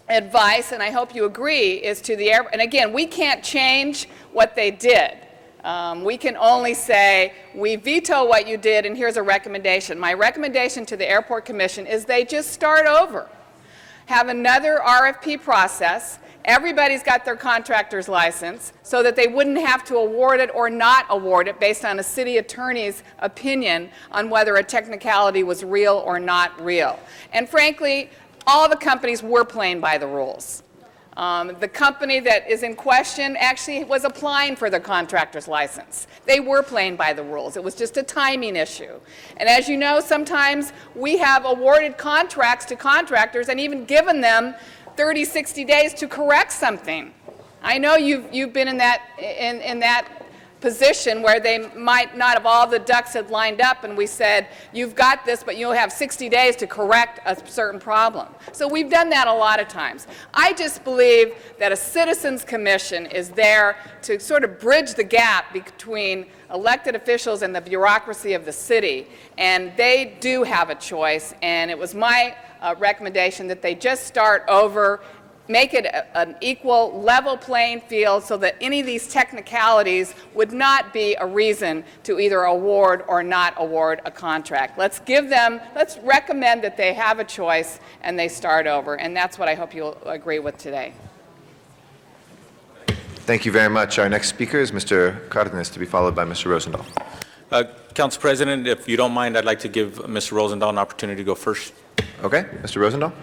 advice, and I hope you agree, is to the airport, and again, we can't change what they did. We can only say, we veto what you did, and here's a recommendation. My recommendation to the Airport Commission is they just start over. Have another RFP process. Everybody's got their contractor's license so that they wouldn't have to award it or not award it based on a city attorney's opinion on whether a technicality was real or not real. And frankly, all the companies were playing by the rules. The company that is in question actually was applying for their contractor's license. They were playing by the rules. It was just a timing issue. And as you know, sometimes we have awarded contracts to contractors and even given them 30, 60 days to correct something. I know you've been in that position where they might not have all the ducks had lined up and we said, you've got this, but you'll have 60 days to correct a certain problem. So we've done that a lot of times. I just believe that a citizens commission is there to sort of bridge the gap between elected officials and the bureaucracy of the city, and they do have a choice, and it was my recommendation that they just start over, make it an equal, level playing field so that any of these technicalities would not be a reason to either award or not award a contract. Let's recommend that they have a choice and they start over, and that's what I hope you'll agree with today. Thank you very much. Our next speaker is Mr. Cardenas, to be followed by Mr. Rosendahl. Council President, if you don't mind, I'd like to give Mr. Rosendahl an opportunity to go first. Okay, Mr. Rosendahl?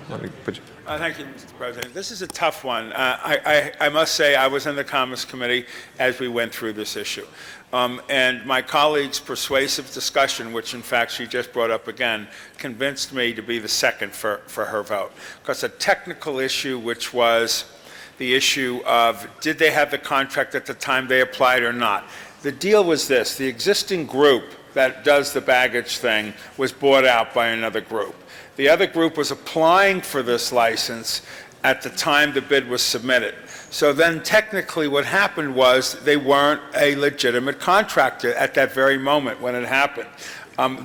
Thank you, Mr. President. This is a tough one. I must say I was in the Commerce Committee as we went through this issue. And my colleague's persuasive discussion, which in fact she just brought up again, convinced me to be the second for her vote. Because a technical issue, which was the issue of did they have the contract at the time they applied or not. The deal was this: the existing group that does the baggage thing was bought out by another group. The other group was applying for this license at the time the bid was submitted. So then technically what happened was they weren't a legitimate contractor at that very moment when it happened.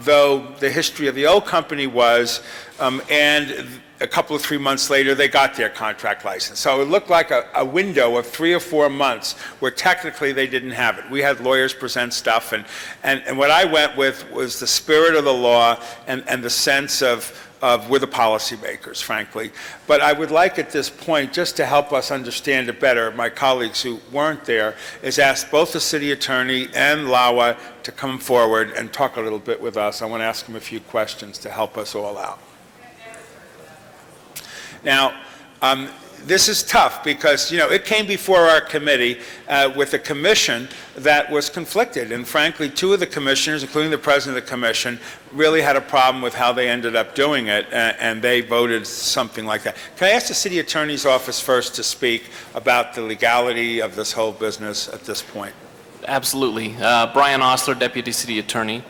Though the history of the old company was, and a couple of 3 months later, they got their contract license. So it looked like a window of 3 or 4 months where technically they didn't have it. We had lawyers present stuff, and what I went with was the spirit of the law and the sense of we're the policymakers, frankly. But I would like at this point, just to help us understand it better, my colleagues who weren't there, is ask both the city attorney and LAWA to come forward and talk a little bit with us. I want to ask them a few questions to help us all out. Now, this is tough because, it came before our committee with a commission that was conflicted. And frankly, 2 of the commissioners, including the president of the commission, really had a problem with how they ended up doing it, and they voted something like that. Can I ask the city attorney's office first to speak about the legality of this whole business at this point? Absolutely. Brian Osler, Deputy City Attorney.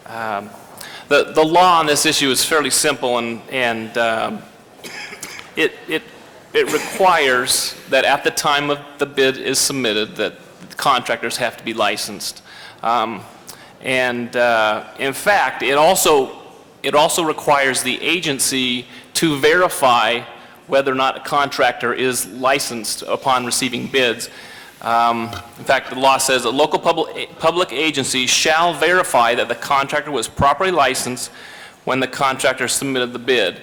The law on this issue is fairly simple, and it requires that at the time of the bid is submitted that contractors have to be licensed. In fact, it also requires the agency to verify whether or not a contractor is licensed upon receiving bids. In fact, the law says that local public agencies shall verify that the contractor was properly licensed when the contractor submitted the bid.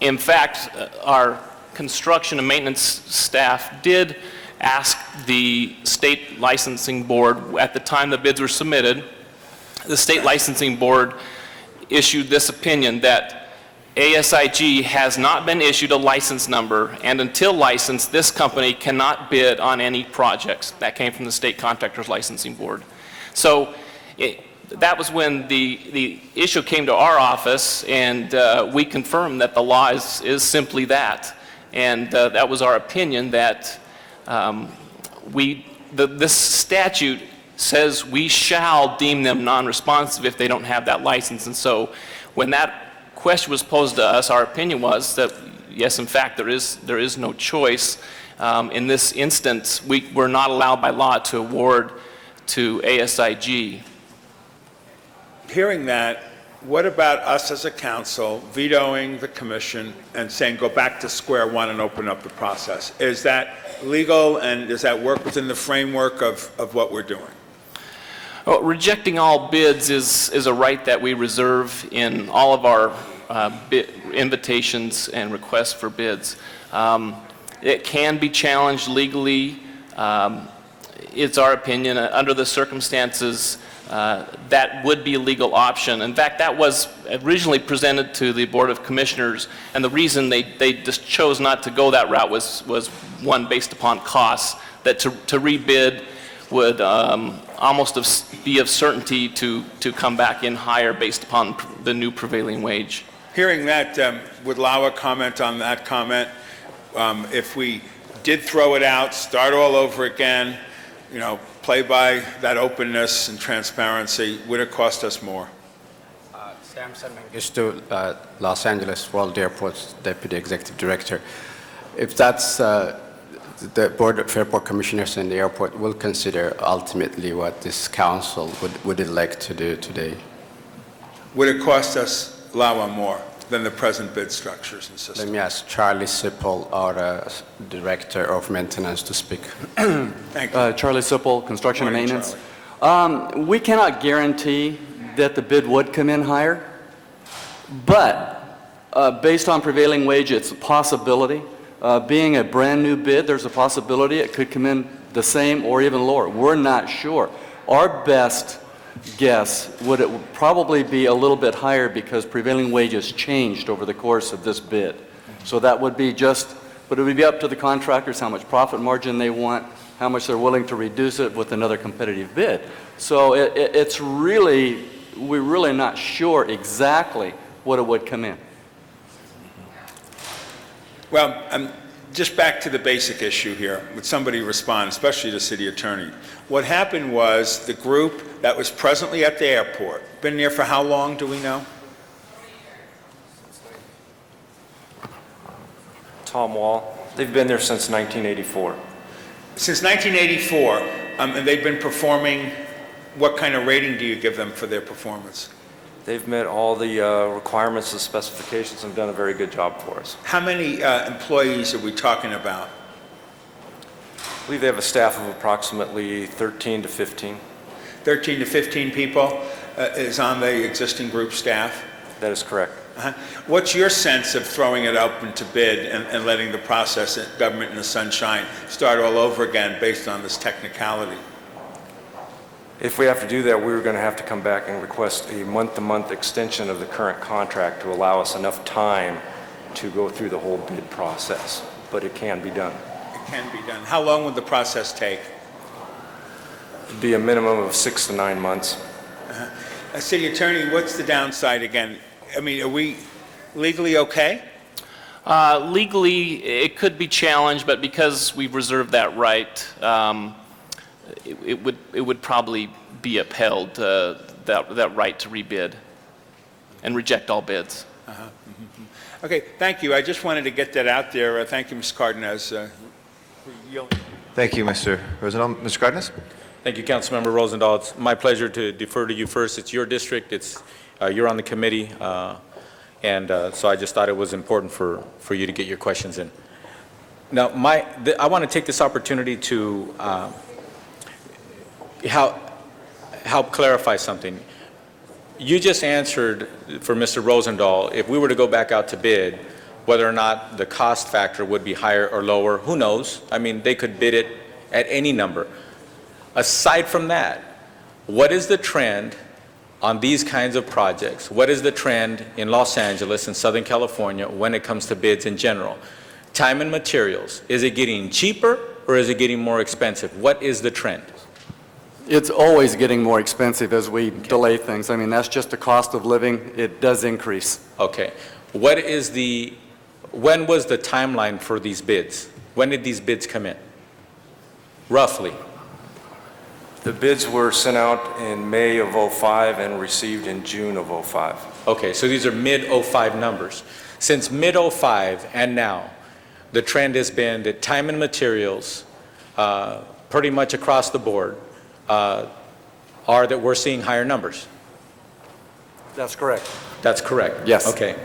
In fact, our construction and maintenance staff did ask the state licensing board at the time the bids were submitted. The state licensing board issued this opinion that ASIG has not been issued a license number, and until licensed, this company cannot bid on any projects. That came from the State Contractors Licensing Board. So that was when the issue came to our office, and we confirmed that the law is simply that. And that was our opinion, that this statute says we shall deem them non-responsive if they don't have that license. And so when that question was posed to us, our opinion was that, yes, in fact, there is no choice. In this instance, we're not allowed by law to award to ASIG. Hearing that, what about us as a council vetoing the commission and saying go back to square one and open up the process? Is that legal, and does that work within the framework of what we're doing? Well, rejecting all bids is a right that we reserve in all of our invitations and requests for bids. It can be challenged legally. It's our opinion, under the circumstances, that would be a legal option. In fact, that was originally presented to the Board of Commissioners, and the reason they just chose not to go that route was one based upon costs, that to rebid would almost be of certainty to come back in higher based upon the new prevailing wage. Hearing that, would Lawa comment on that comment? If we did throw it out, start all over again, play by that openness and transparency, would it cost us more? Samson Mengistu, Los Angeles World Airports Deputy Executive Director. If that's the Board of Airport Commissioners and the airport will consider ultimately what this council would elect to do today. Would it cost us, Lawa, more than the present bid structures and systems? Let me ask Charlie Sipple, our Director of Maintenance, to speak. Thank you. Charlie Sipple, Construction and Morning, Maintenance. We cannot guarantee that the bid would come in higher, but based on prevailing wage, it's a possibility. Being a brand new bid, there's a possibility it could come in the same or even lower. We're not sure. Our best guess would probably be a little bit higher because prevailing wages changed over the course of this bid. So that would be but it would be up to the contractors how much profit margin they want, how much they're willing to reduce it with another competitive bid. So we're really not sure exactly what it would come in. Well, just back to the basic issue here. Would somebody respond, especially the city attorney? What happened was the group that was presently at the airport, been there for how long, do we know? Tom Wall. They've been there since 1984. Since 1984, and they've been performing, what kind of rating do you give them for their performance? They've met all the requirements and specifications and done a very good job for us. How many employees are we talking about? I believe they have a staff of approximately 13 to 15. 13 to 15 people is on the existing group staff? That is correct. What's your sense of throwing it open to bid and letting the process at Government in the Sunshine start all over again based on this technicality? If we have to do that, we were going to have to come back and request a month-to-month extension of the current contract to allow us enough time to go through the whole bid process. But it can be done. It can be done. How long would the process take? It'd be a minimum of 6 to 9 months. City Attorney, what's the downside again? I mean, are we legally okay? Legally, it could be challenged, but because we've reserved that right, it would probably be upheld, that right to rebid and reject all bids. Okay, thank you. I just wanted to get that out there. Thank you, Ms. Cardenas. Thank you, Mr. Rosendahl. Mr. Cardenas? Thank you, Councilmember Rosendahl. It's my pleasure to defer to you first. It's your district. You're on the committee, so I just thought it was important for you to get your questions in. Now, I want to take this opportunity to help clarify something. You just answered for Mr. Rosendahl, if we were to go back out to bid, whether or not the cost factor would be higher or lower, who knows? I mean, they could bid it at any number. Aside from that, what is the trend on these kinds of projects? What is the trend in Los Angeles and Southern California when it comes to bids in general? Time and materials, is it getting cheaper or is it getting more expensive? What is the trend? It's always getting more expensive as we delay things. I mean, that's just the cost of living. It does increase. Okay. When was the timeline for these bids? When did these bids come in? Roughly. The bids were sent out in May of '05 and received in June of '05. Okay, so these are mid-05 numbers. Since mid-05 and now, the trend has been that time and materials, pretty much across the board, are that we're seeing higher numbers. That's correct. That's correct? Yes. Okay.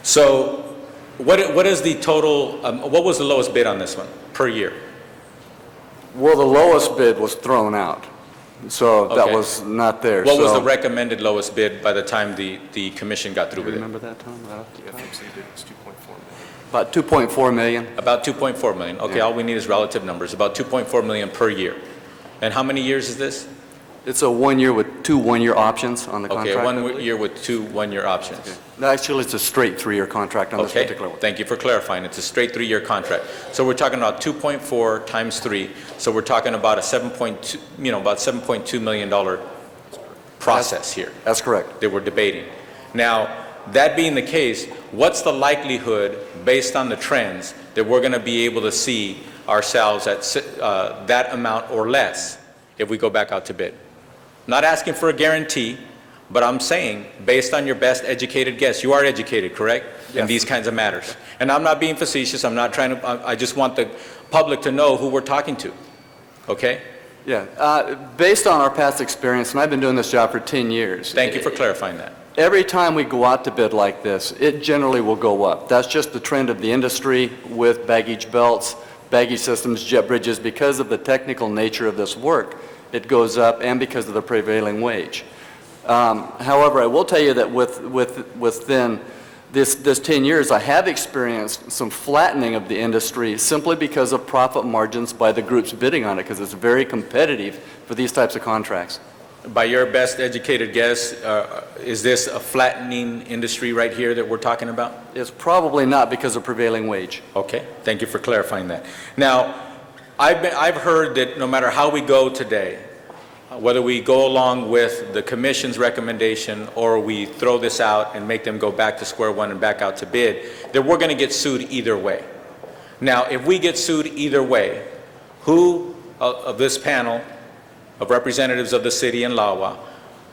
So what is the total, what was the lowest bid on this one per year? Well, the lowest bid was thrown out, so that Okay. was not there. What was so- the recommended lowest bid by the time the commission got through with it? Remember that, Tom? The FMC bid was 2.4 million. About 2.4 million. About 2.4 million. Okay, Yeah. all we need is relative numbers, about 2.4 million per year. And how many years is this? It's a 1 year with 2 1-year options on the Okay, contract. 1 year with 2 1-year options. No, actually, it's a straight 3-year contract on this Okay, particular one. thank you for clarifying. It's a straight 3-year contract. So we're talking about 2.4 times 3, so we're talking about a about $7.2 million process here. That's correct. That we're debating. Now, that being the case, what's the likelihood, based on the trends, that we're going to be able to see ourselves at that amount or less if we go back out to bid? Not asking for a guarantee, but I'm saying, based on your best educated guess, you are educated, correct? In Yes. these kinds of matters. And I'm not being facetious, I'm not trying to, I just want the public to know who we're talking to, okay? Yeah, based on our past experience, and I've been doing this job for 10 years. Thank you for clarifying that. Every time we go out to bid like this, it generally will go up. That's just the trend of the industry with baggage belts, baggage systems, jet bridges. Because of the technical nature of this work, it goes up, and because of the prevailing wage. However, I will tell you that within this 10 years, I have experienced some flattening of the industry simply because of profit margins by the groups bidding on it, because it's very competitive for these types of contracts. By your best educated guess, is this a flattening industry right here that we're talking about? It's probably not because of prevailing wage. Okay, thank you for clarifying that. Now, I've heard that no matter how we go today, whether we go along with the commission's recommendation or we throw this out and make them go back to square one and back out to bid, that we're going to get sued either way. Now, if we get sued either way, who of this panel of representatives of the city and LAWA,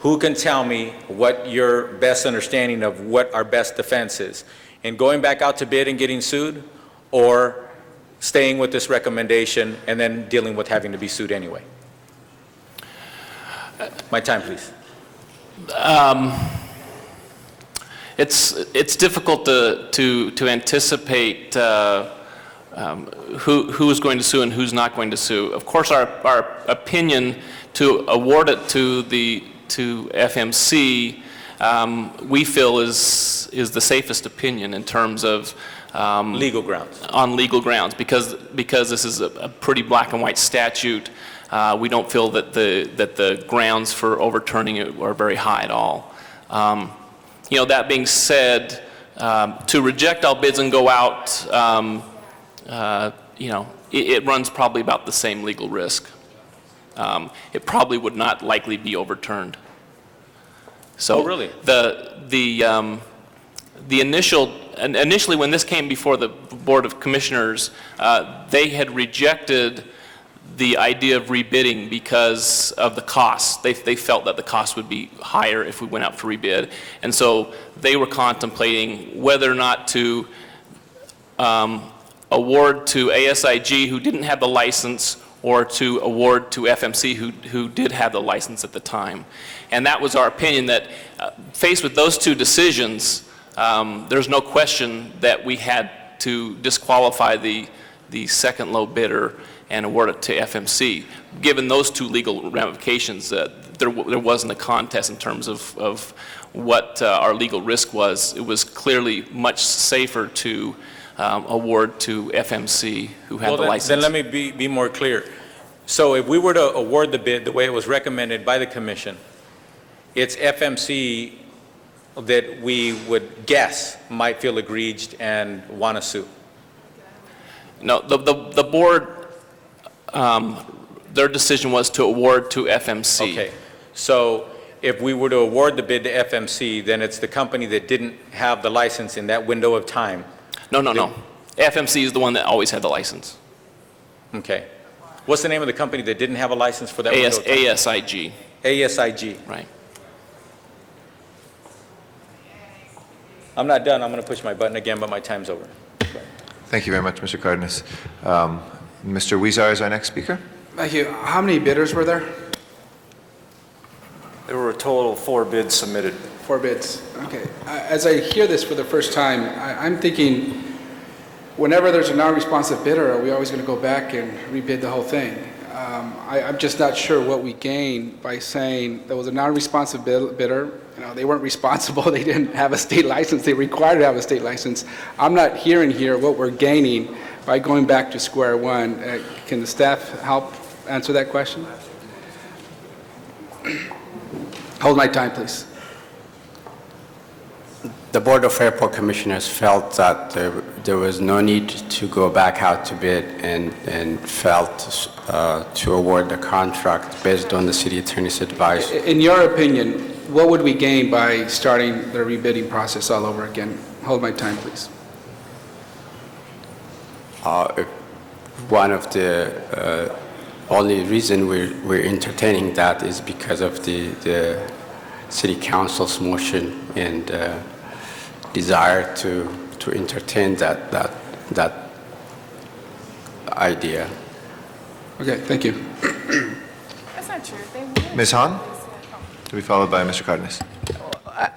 who can tell me what your best understanding of what our best defense is in going back out to bid and getting sued, or staying with this recommendation and then dealing with having to be sued anyway? My time, please. It's difficult to anticipate who's going to sue and who's not going to sue. Of course, our opinion to award it to FMC, we feel is the safest opinion in terms of legal grounds. On legal grounds, because this is a pretty black and white statute. We don't feel that the grounds for overturning it are very high at all. That being said, to reject all bids and go out, it runs probably about the same legal risk. It probably would not likely be overturned. So Oh, really? Initially when this came before the Board of Commissioners, they had rejected the idea of rebidding because of the costs. They felt that the cost would be higher if we went out for rebid. And so they were contemplating whether or not to award to ASIG, who didn't have the license, or to award to FMC, who did have the license at the time. And that was our opinion, that faced with those two decisions, there's no question that we had to disqualify the second low bidder and award it to FMC. Given those two legal ramifications, there wasn't a contest in terms of what our legal risk was. It was clearly much safer to award to FMC, who had the license. Then let me be more clear. So if we were to award the bid the way it was recommended by the commission, it's FMC that we would guess might feel aggrieved and want to sue. No, the board, their decision was to award to FMC. Okay, so if we were to award the bid to FMC, then it's the company that didn't have the license in that window of time. No. FMC is the one that always had the license. Okay. What's the name of the company that didn't have a license for that window of time? ASIG. ASIG. Right. I'm not done. I'm going to push my button again, but my time's over. Thank you very much, Mr. Cardenas. Mr. Huizar is our next speaker. Thank you. How many bidders were there? There were a total of 4 bids submitted. 4 bids. Okay. As I hear this for the first time, I'm thinking, whenever there's a non-responsive bidder, are we always going to go back and rebid the whole thing? I'm just not sure what we gain by saying there was a non-responsive bidder. You know, they weren't responsible. They didn't have a state license. They required to have a state license. I'm not hearing here what we're gaining by going back to square one. Can the staff help answer that question? Hold my time, please. The Board of Airport Commissioners felt that there was no need to go back out to bid and felt to award the contract based on the city attorney's advice. In your opinion, what would we gain by starting the rebidding process all over again? Hold my time, please. One of the only reason we're entertaining that is because of the city council's motion and desire to entertain that idea. Okay, thank you. That's not true. Ms. Han, to be followed by Mr. Cardenas.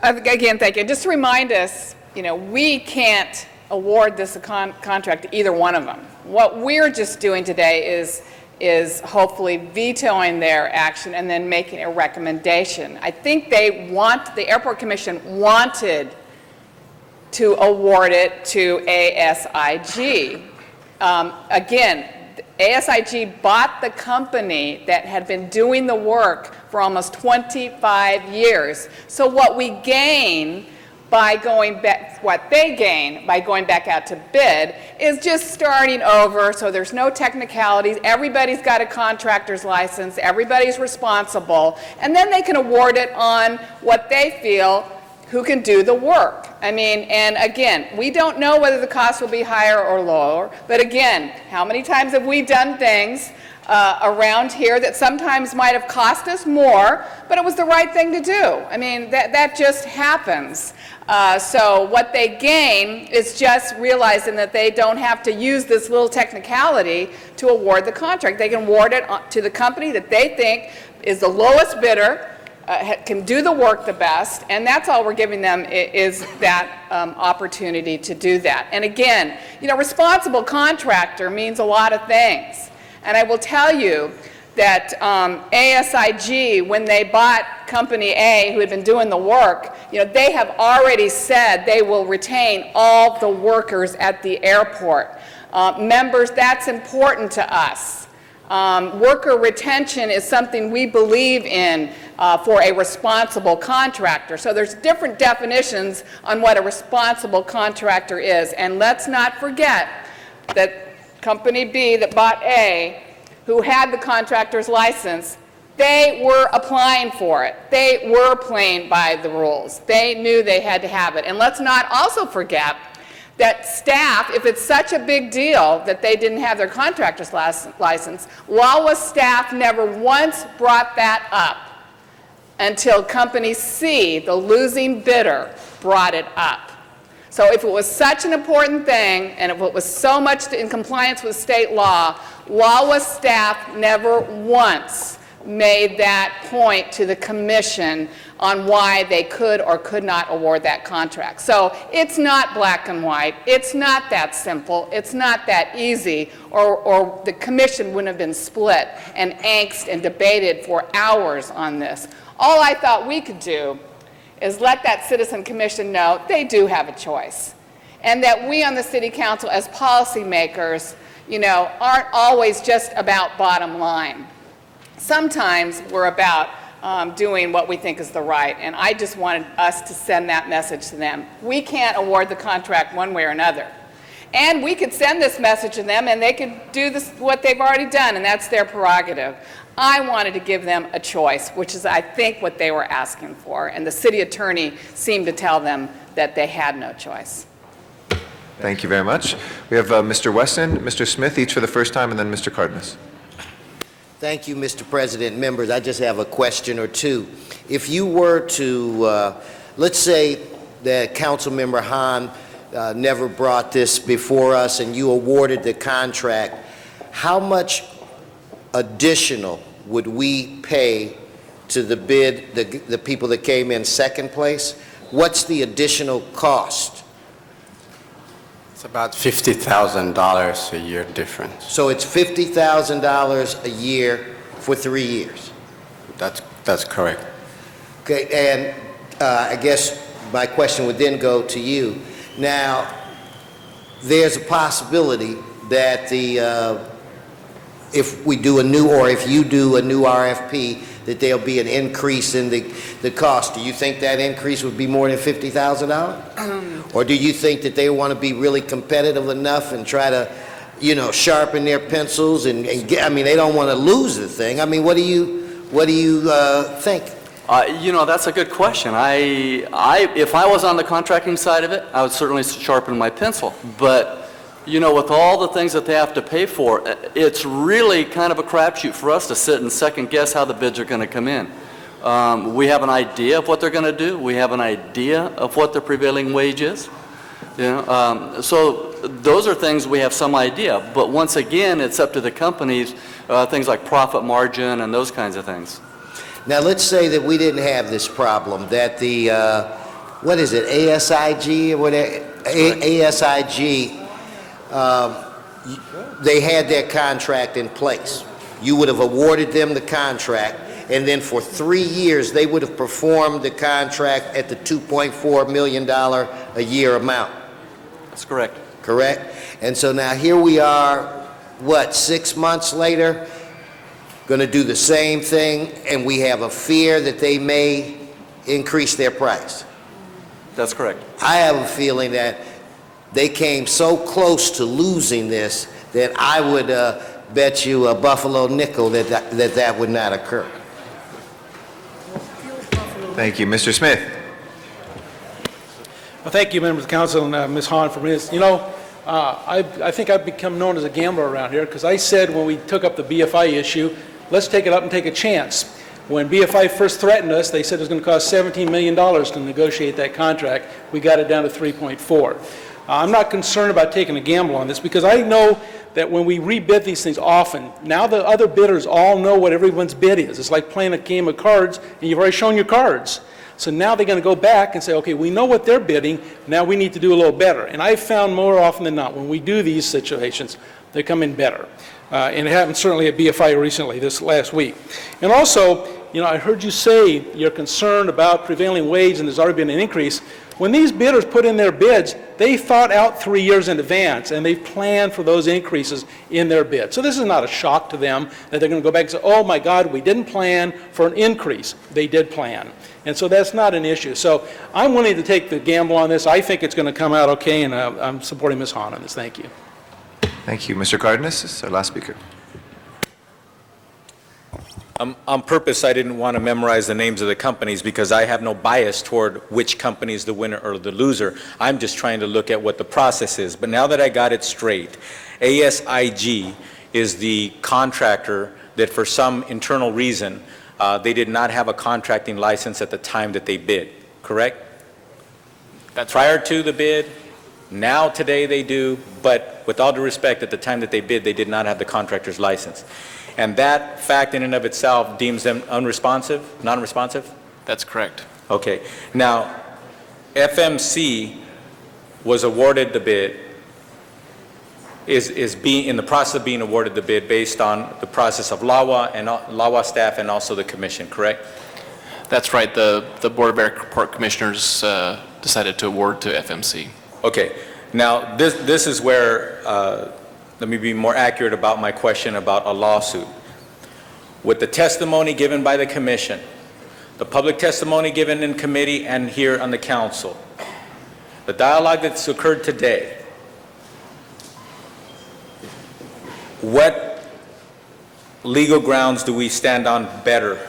Again, thank you. Just to remind us, you know, we can't award this contract to either one of them. What we're just doing today is hopefully vetoing their action and then making a recommendation. I think the Airport Commission wanted to award it to ASIG. Again, ASIG bought the company that had been doing the work for almost 25 years. So what we gain by going back, what they gain by going back out to bid is just starting over, so there's no technicalities, everybody's got a contractor's license, everybody's responsible, and then they can award it on what they feel who can do the work. I mean, and again, we don't know whether the cost will be higher or lower, but again, how many times have we done things around here that sometimes might have cost us more, but it was the right thing to do. I mean, that just happens. So what they gain is just realizing that they don't have to use this little technicality to award the contract. They can award it to the company that they think is the lowest bidder, can do the work the best, and that's all we're giving them is that opportunity to do that. And again, you know, responsible contractor means a lot of things. And I will tell you that ASIG, when they bought Company A, who had been doing the work, you know, they have already said they will retain all the workers at the airport. Members, that's important to us. Worker retention is something we believe in for a responsible contractor. So there's different definitions on what a responsible contractor is. And let's not forget that Company B that bought A, who had the contractor's license, they were applying for it. They were playing by the rules. They knew they had to have it. And let's not also forget that staff, if it's such a big deal that they didn't have their contractor's license, LAWA staff never once brought that up until Company C, the losing bidder, brought it up. So if it was such an important thing, and if it was so much in compliance with state law, LAWA staff never once made that point to the commission on why they could or could not award that contract. So it's not black and white. It's not that simple. It's not that easy, or the commission wouldn't have been split and angst and debated for hours on this. All I thought we could do is let that citizen commission know they do have a choice, and that we on the city council as policymakers, aren't always just about bottom line. Sometimes we're about doing what we think is the right, and I just wanted us to send that message to them. We can't award the contract one way or another. And we could send this message to them, and they could do what they've already done, and that's their prerogative. I wanted to give them a choice, which is, I think, what they were asking for, and the city attorney seemed to tell them that they had no choice. Thank you very much. We have Mr. Weston, Mr. Smith, each for the first time, and then Mr. Cardenas. Thank you, Mr. President. Members, I just have a question or two. If you were to, let's say that Councilmember Hahn never brought this before us and you awarded the contract, how much additional would we pay to the bid, the people that came in second place? What's the additional cost? It's about $50,000 a year difference. So it's $50,000 a year for 3 years? That's correct. Okay, and I guess my question would then go to you. Now, there's a possibility that if we do if you do a new RFP, that there'll be an increase in the cost. Do you think that increase would be more than $50,000? Or do you think that they want to be really competitive enough and try to, sharpen their pencils and get, they don't want to lose the thing. What do you think? That's a good question. If I was on the contracting side of it, I would certainly sharpen my pencil. But with all the things that they have to pay for, it's really kind of a crapshoot for us to sit and second guess how the bids are going to come in. We have an idea of what they're going to do. We have an idea of what the prevailing wage is. So those are things we have some idea. But once again, it's up to the companies, things like profit margin and those kinds of things. Now, let's say that we didn't have this problem, that the, ASIG or whatever, ASIG, they had their contract in place. You would have awarded them the contract, and then for 3 years, they would have performed the contract at the $2.4 million a year amount. That's correct. Correct? And so now here we are, 6 months later, going to do the same thing, and we have a fear that they may increase their price. That's correct. I have a feeling that they came so close to losing this that I would bet you a buffalo nickel that would not occur. Thank you. Mr. Smith. Well, thank you, members of the council, and Ms. Hahn for this. I think I've become known as a gambler around here, because I said when we took up the BFI issue, let's take it up and take a chance. When BFI first threatened us, they said it was going to cost $17 million to negotiate that contract. We got it down to 3.4. I'm not concerned about taking a gamble on this, because I know that when we rebid these things often, now the other bidders all know what everyone's bid is. It's like playing a game of cards, and you've already shown your cards. So now they're going to go back and say, okay, we know what they're bidding, now we need to do a little better. And I've found more often than not, when we do these situations, they come in better. And it happened certainly at BFI recently, this last week. And also, I heard you say you're concerned about prevailing wage and there's already been an increase. When these bidders put in their bids, they thought out 3 years in advance, and they've planned for those increases in their bid. So this is not a shock to them that they're going to go back and say, oh my God, we didn't plan for an increase. They did plan. And so that's not an issue. So I'm willing to take the gamble on this. I think it's going to come out okay, and I'm supporting Ms. Hahn on this. Thank you. Thank you. Mr. Cardenas is our last speaker. On purpose, I didn't want to memorize the names of the companies because I have no bias toward which company is the winner or the loser. I'm just trying to look at what the process is. But now that I got it straight, ASIG is the contractor that for some internal reason, they did not have a contracting license at the time that they bid, correct? That's prior to the bid, now today they do, but with all due respect, at the time that they bid, they did not have the contractor's license. And that fact in and of itself deems them unresponsive, non-responsive? That's correct. Okay. Now, FMC was awarded the bid, is being in the process of being awarded the bid based on the process of LAWA and LAWA staff and also the commission, correct? That's right. The Board of Airport Commissioners decided to award to FMC. Okay. Now, this is where, let me be more accurate about my question about a lawsuit. With the testimony given by the commission, the public testimony given in committee and here on the council, the dialogue that's occurred today, what legal grounds do we stand on better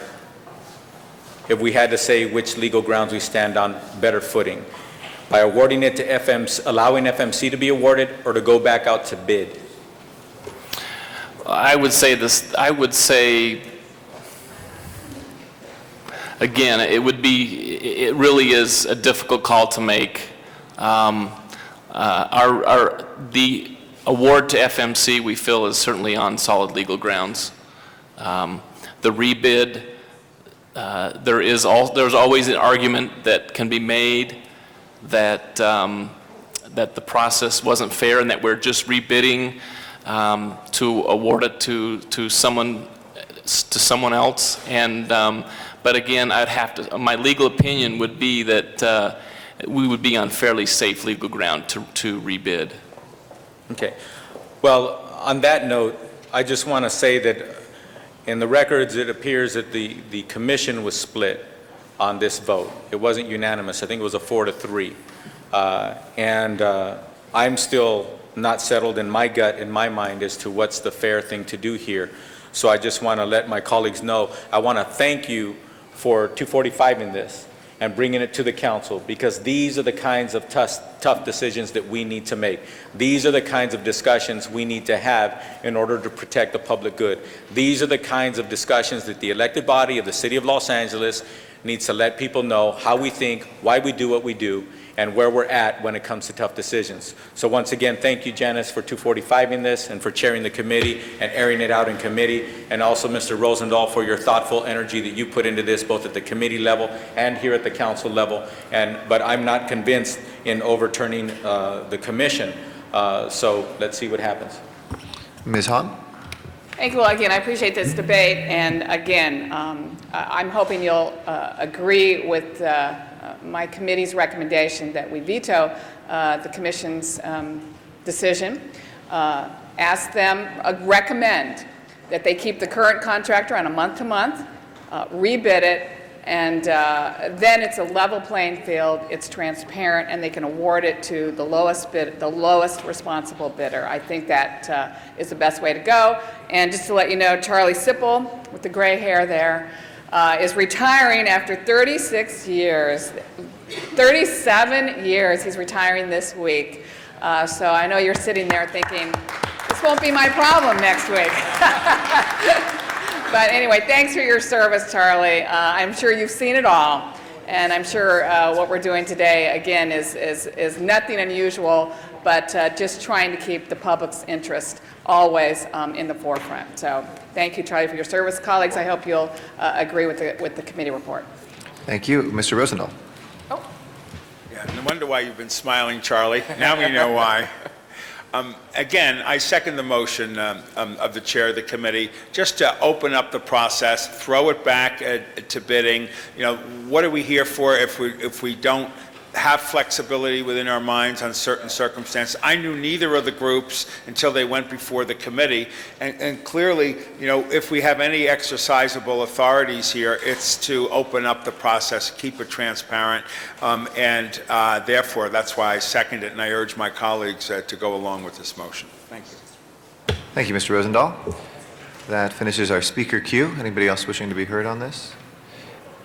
if we had to say which legal grounds we stand on better footing? By awarding it to FMC, allowing FMC to be awarded, or to go back out to bid? I would say this, again, it really is a difficult call to make. The award to FMC, we feel, is certainly on solid legal grounds. The rebid, there's always an argument that can be made that the process wasn't fair and that we're just rebidding to award it to someone else. And but again, my legal opinion would be that we would be on fairly safe legal ground to rebid. Okay. Well, on that note, I just want to say that in the records, it appears that the commission was split on this vote. It wasn't unanimous. I think it was a 4-3. I'm still not settled in my gut, in my mind, as to what's the fair thing to do here. So I just want to let my colleagues know, I want to thank you for 245 in this and bringing it to the council, because these are the kinds of tough decisions that we need to make. These are the kinds of discussions we need to have in order to protect the public good. These are the kinds of discussions that the elected body of the City of Los Angeles needs to let people know how we think, why we do what we do, and where we're at when it comes to tough decisions. So once again, thank you, Janice, for 245 in this and for chairing the committee and airing it out in committee, and also Mr. Rosendahl for your thoughtful energy that you put into this, both at the committee level and here at the council level. But I'm not convinced in overturning the commission. So let's see what happens. Ms. Hahn? Thank you. Well, again, I appreciate this debate, and again, I'm hoping you'll agree with my committee's recommendation that we veto the commission's decision. Ask them, recommend that they keep the current contractor on a month-to-month, rebid it, and then it's a level playing field, it's transparent, and they can award it to the lowest bid, the lowest responsible bidder. I think that is the best way to go. And just to let you know, Charlie Sipple, with the gray hair there, is retiring after 36 years. 37 years he's retiring this week. So I know you're sitting there thinking, this won't be my problem next week. But anyway, thanks for your service, Charlie. I'm sure you've seen it all. And I'm sure what we're doing today, again, is nothing unusual, but just trying to keep the public's interest always in the forefront. So thank you, Charlie, for your service. Colleagues, I hope you'll agree with the committee report. Thank you. Mr. Rosendahl? Yeah, no wonder why you've been smiling, Charlie. Now we know why. Again, I second the motion of the chair of the committee, just to open up the process, throw it back to bidding. You know, what are we here for if we don't have flexibility within our minds on certain circumstances? I knew neither of the groups until they went before the committee, and clearly, you know, if we have any exercisable authorities here, it's to open up the process, keep it transparent, and therefore, that's why I second it, and I urge my colleagues to go along with this motion. Thank you. Thank you, Mr. Rosendahl. That finishes our speaker queue. Anybody else wishing to be heard on this?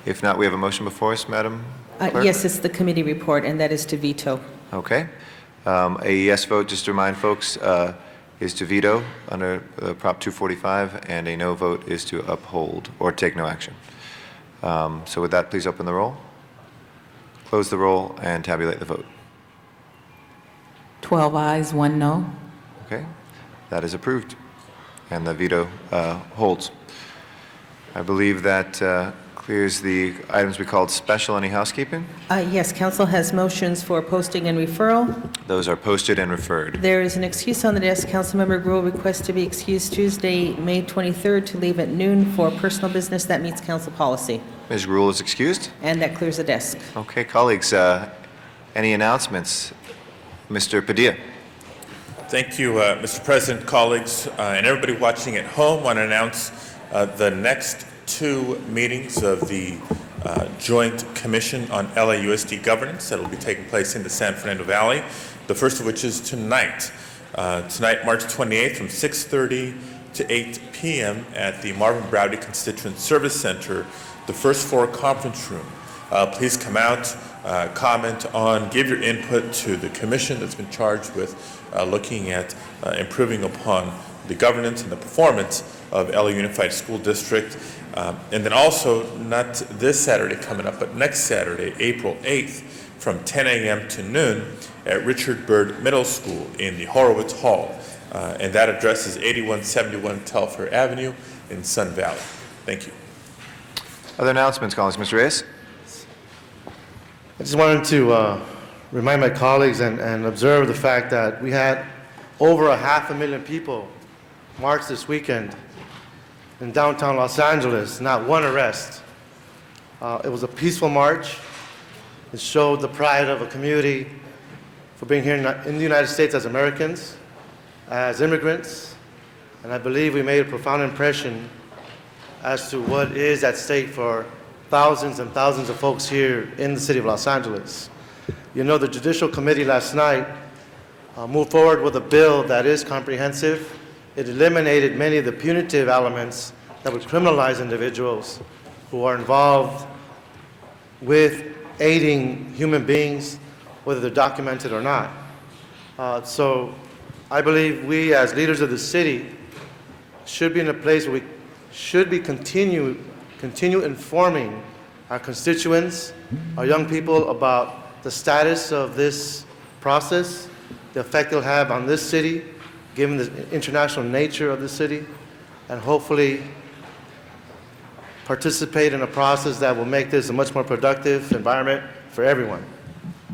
If not, we have a motion before us, Madam Clerk? Yes, it's the committee report, and that is to veto. Okay. A yes vote, just to remind folks, is to veto under Prop 245, and a no vote is to uphold or take no action. So with that, please open the roll, close the roll, and tabulate the vote. 12 ayes, 1 no. Okay. That is approved, and the veto holds. I believe that clears the items we called special. Any housekeeping? Yes, council has motions for posting and referral. Those are posted and referred. There is an excuse on the desk. Councilmember Grue requests to be excused Tuesday, May 23rd to leave at noon for personal business that meets council policy. Ms. Grue is excused. And that clears the desk. Okay, colleagues, any announcements? Mr. Padilla. Thank you, Mr. President, colleagues, and everybody watching at home. I want to announce the next two meetings of the Joint Commission on LAUSD Governance that will be taking place in the San Fernando Valley, the first of which is tonight. Tonight, March 28th, from 6:30 to 8 p.m. at the Marvin Browdy Constituent Service Center, the first floor conference room. Please come out, comment on, give your input to the commission that's been charged with looking at improving upon the governance and the performance of LA Unified School District. And then also, not this Saturday coming up, but next Saturday, April 8th, from 10 a.m. to noon at Richard Byrd Middle School in the Horowitz Hall. And that address is 8171 Telfair Avenue in Sun Valley. Thank you. Other announcements, colleagues? Mr. Reyes? I just wanted to remind my colleagues and observe the fact that we had over 500,000 people march this weekend in downtown Los Angeles, not one arrest. It was a peaceful march. It showed the pride of a community for being here in the United States as Americans, as immigrants, and I believe we made a profound impression as to what is at stake for thousands and thousands of folks here in the city of Los Angeles. You know, the Judicial Committee last night moved forward with a bill that is comprehensive. It eliminated many of the punitive elements that would criminalize individuals who are involved with aiding human beings, whether they're documented or not. So I believe we as leaders of the city should be in a place where we should be continue informing our constituents, our young people about the status of this process, the effect it'll have on this city, given the international nature of the city, and hopefully participate in a process that will make this a much more productive environment for everyone.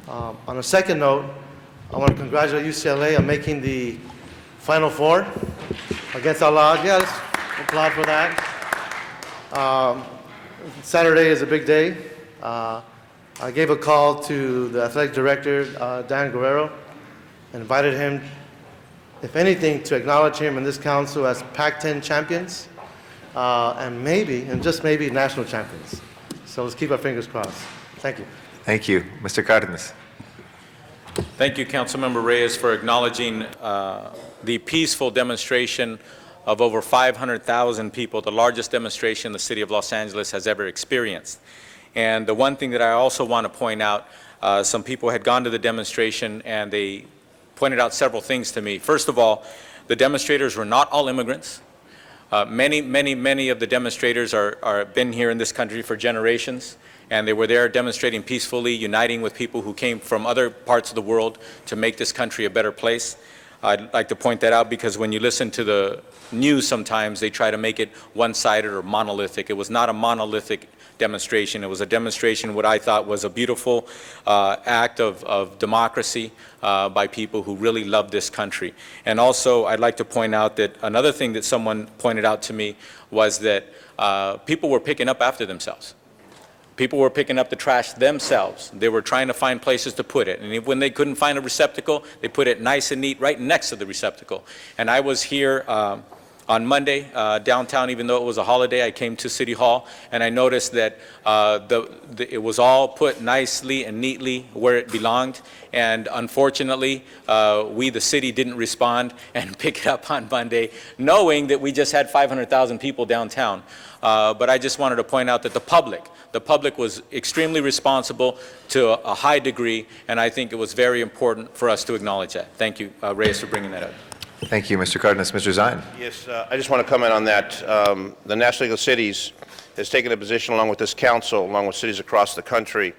On a second note, I want to congratulate UCLA on making the Final Four against all odds. Yeah, let's applaud for that. Saturday is a big day. I gave a call to the athletic director, Dan Guerrero, and invited him, if anything, to acknowledge him and this council as Pac-10 champions, and maybe, and just maybe, national champions. So let's keep our fingers crossed. Thank you. Thank you. Mr. Cardenas. Thank you, Councilmember Reyes, for acknowledging the peaceful demonstration of over 500,000 people, the largest demonstration the city of Los Angeles has ever experienced. And the one thing that I also want to point out, some people had gone to the demonstration and they pointed out several things to me. First of all, the demonstrators were not all immigrants. Many of the demonstrators are been here in this country for generations, and they were there demonstrating peacefully, uniting with people who came from other parts of the world to make this country a better place. I'd like to point that out because when you listen to the news sometimes, they try to make it one-sided or monolithic. It was not a monolithic demonstration. It was a demonstration what I thought was a beautiful act of democracy by people who really love this country. And also, I'd like to point out that another thing that someone pointed out to me was that people were picking up after themselves. People were picking up the trash themselves. They were trying to find places to put it. And when they couldn't find a receptacle, they put it nice and neat right next to the receptacle. And I was here on Monday downtown, even though it was a holiday. I came to City Hall and I noticed that it was all put nicely and neatly where it belonged. And unfortunately, we, the city, didn't respond and pick it up on Monday, knowing that we just had 500,000 people downtown. But I just wanted to point out that the public was extremely responsible to a high degree, and I think it was very important for us to acknowledge that. Thank you, Reyes, for bringing that up. Thank you, Mr. Cardenas. Mr. Zion. Yes, I just want to comment on that. The National League of Cities has taken a position along with this council, along with cities across the country,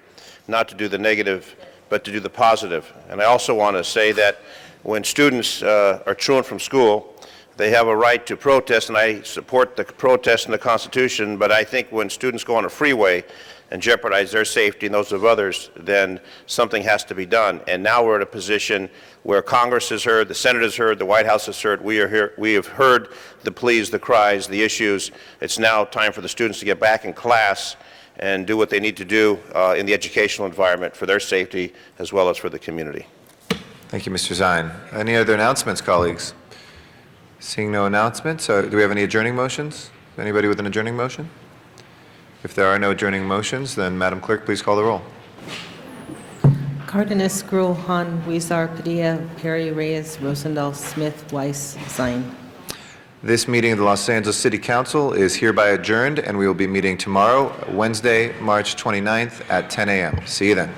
not to do the negative, but to do the positive. And I also want to say that when students are truant from school, They have a right to protest, and I support the protest and the Constitution, but I think when students go on a freeway and jeopardize their safety and those of others, then something has to be done. And now we're in a position where Congress has heard, the Senate has heard, the White House has heard, we are here, we have heard the pleas, the cries, the issues. It's now time for the students to get back in class and do what they need to do in the educational environment for their safety as well as for the community. Thank you, Mr. Zine. Any other announcements, colleagues? Seeing no announcements, do we have any adjourning motions? Anybody with an adjourning motion? If there are no adjourning motions, then Madam Clerk, please call the roll. Cardenas, Gruhl, Han, Weezer, Padilla, Perry, Reyes, Rosendahl, Smith, Weiss, Zine. This meeting of the Los Angeles City Council is hereby adjourned, and we will be meeting tomorrow, Wednesday, March 29th at 10 a.m. See you then.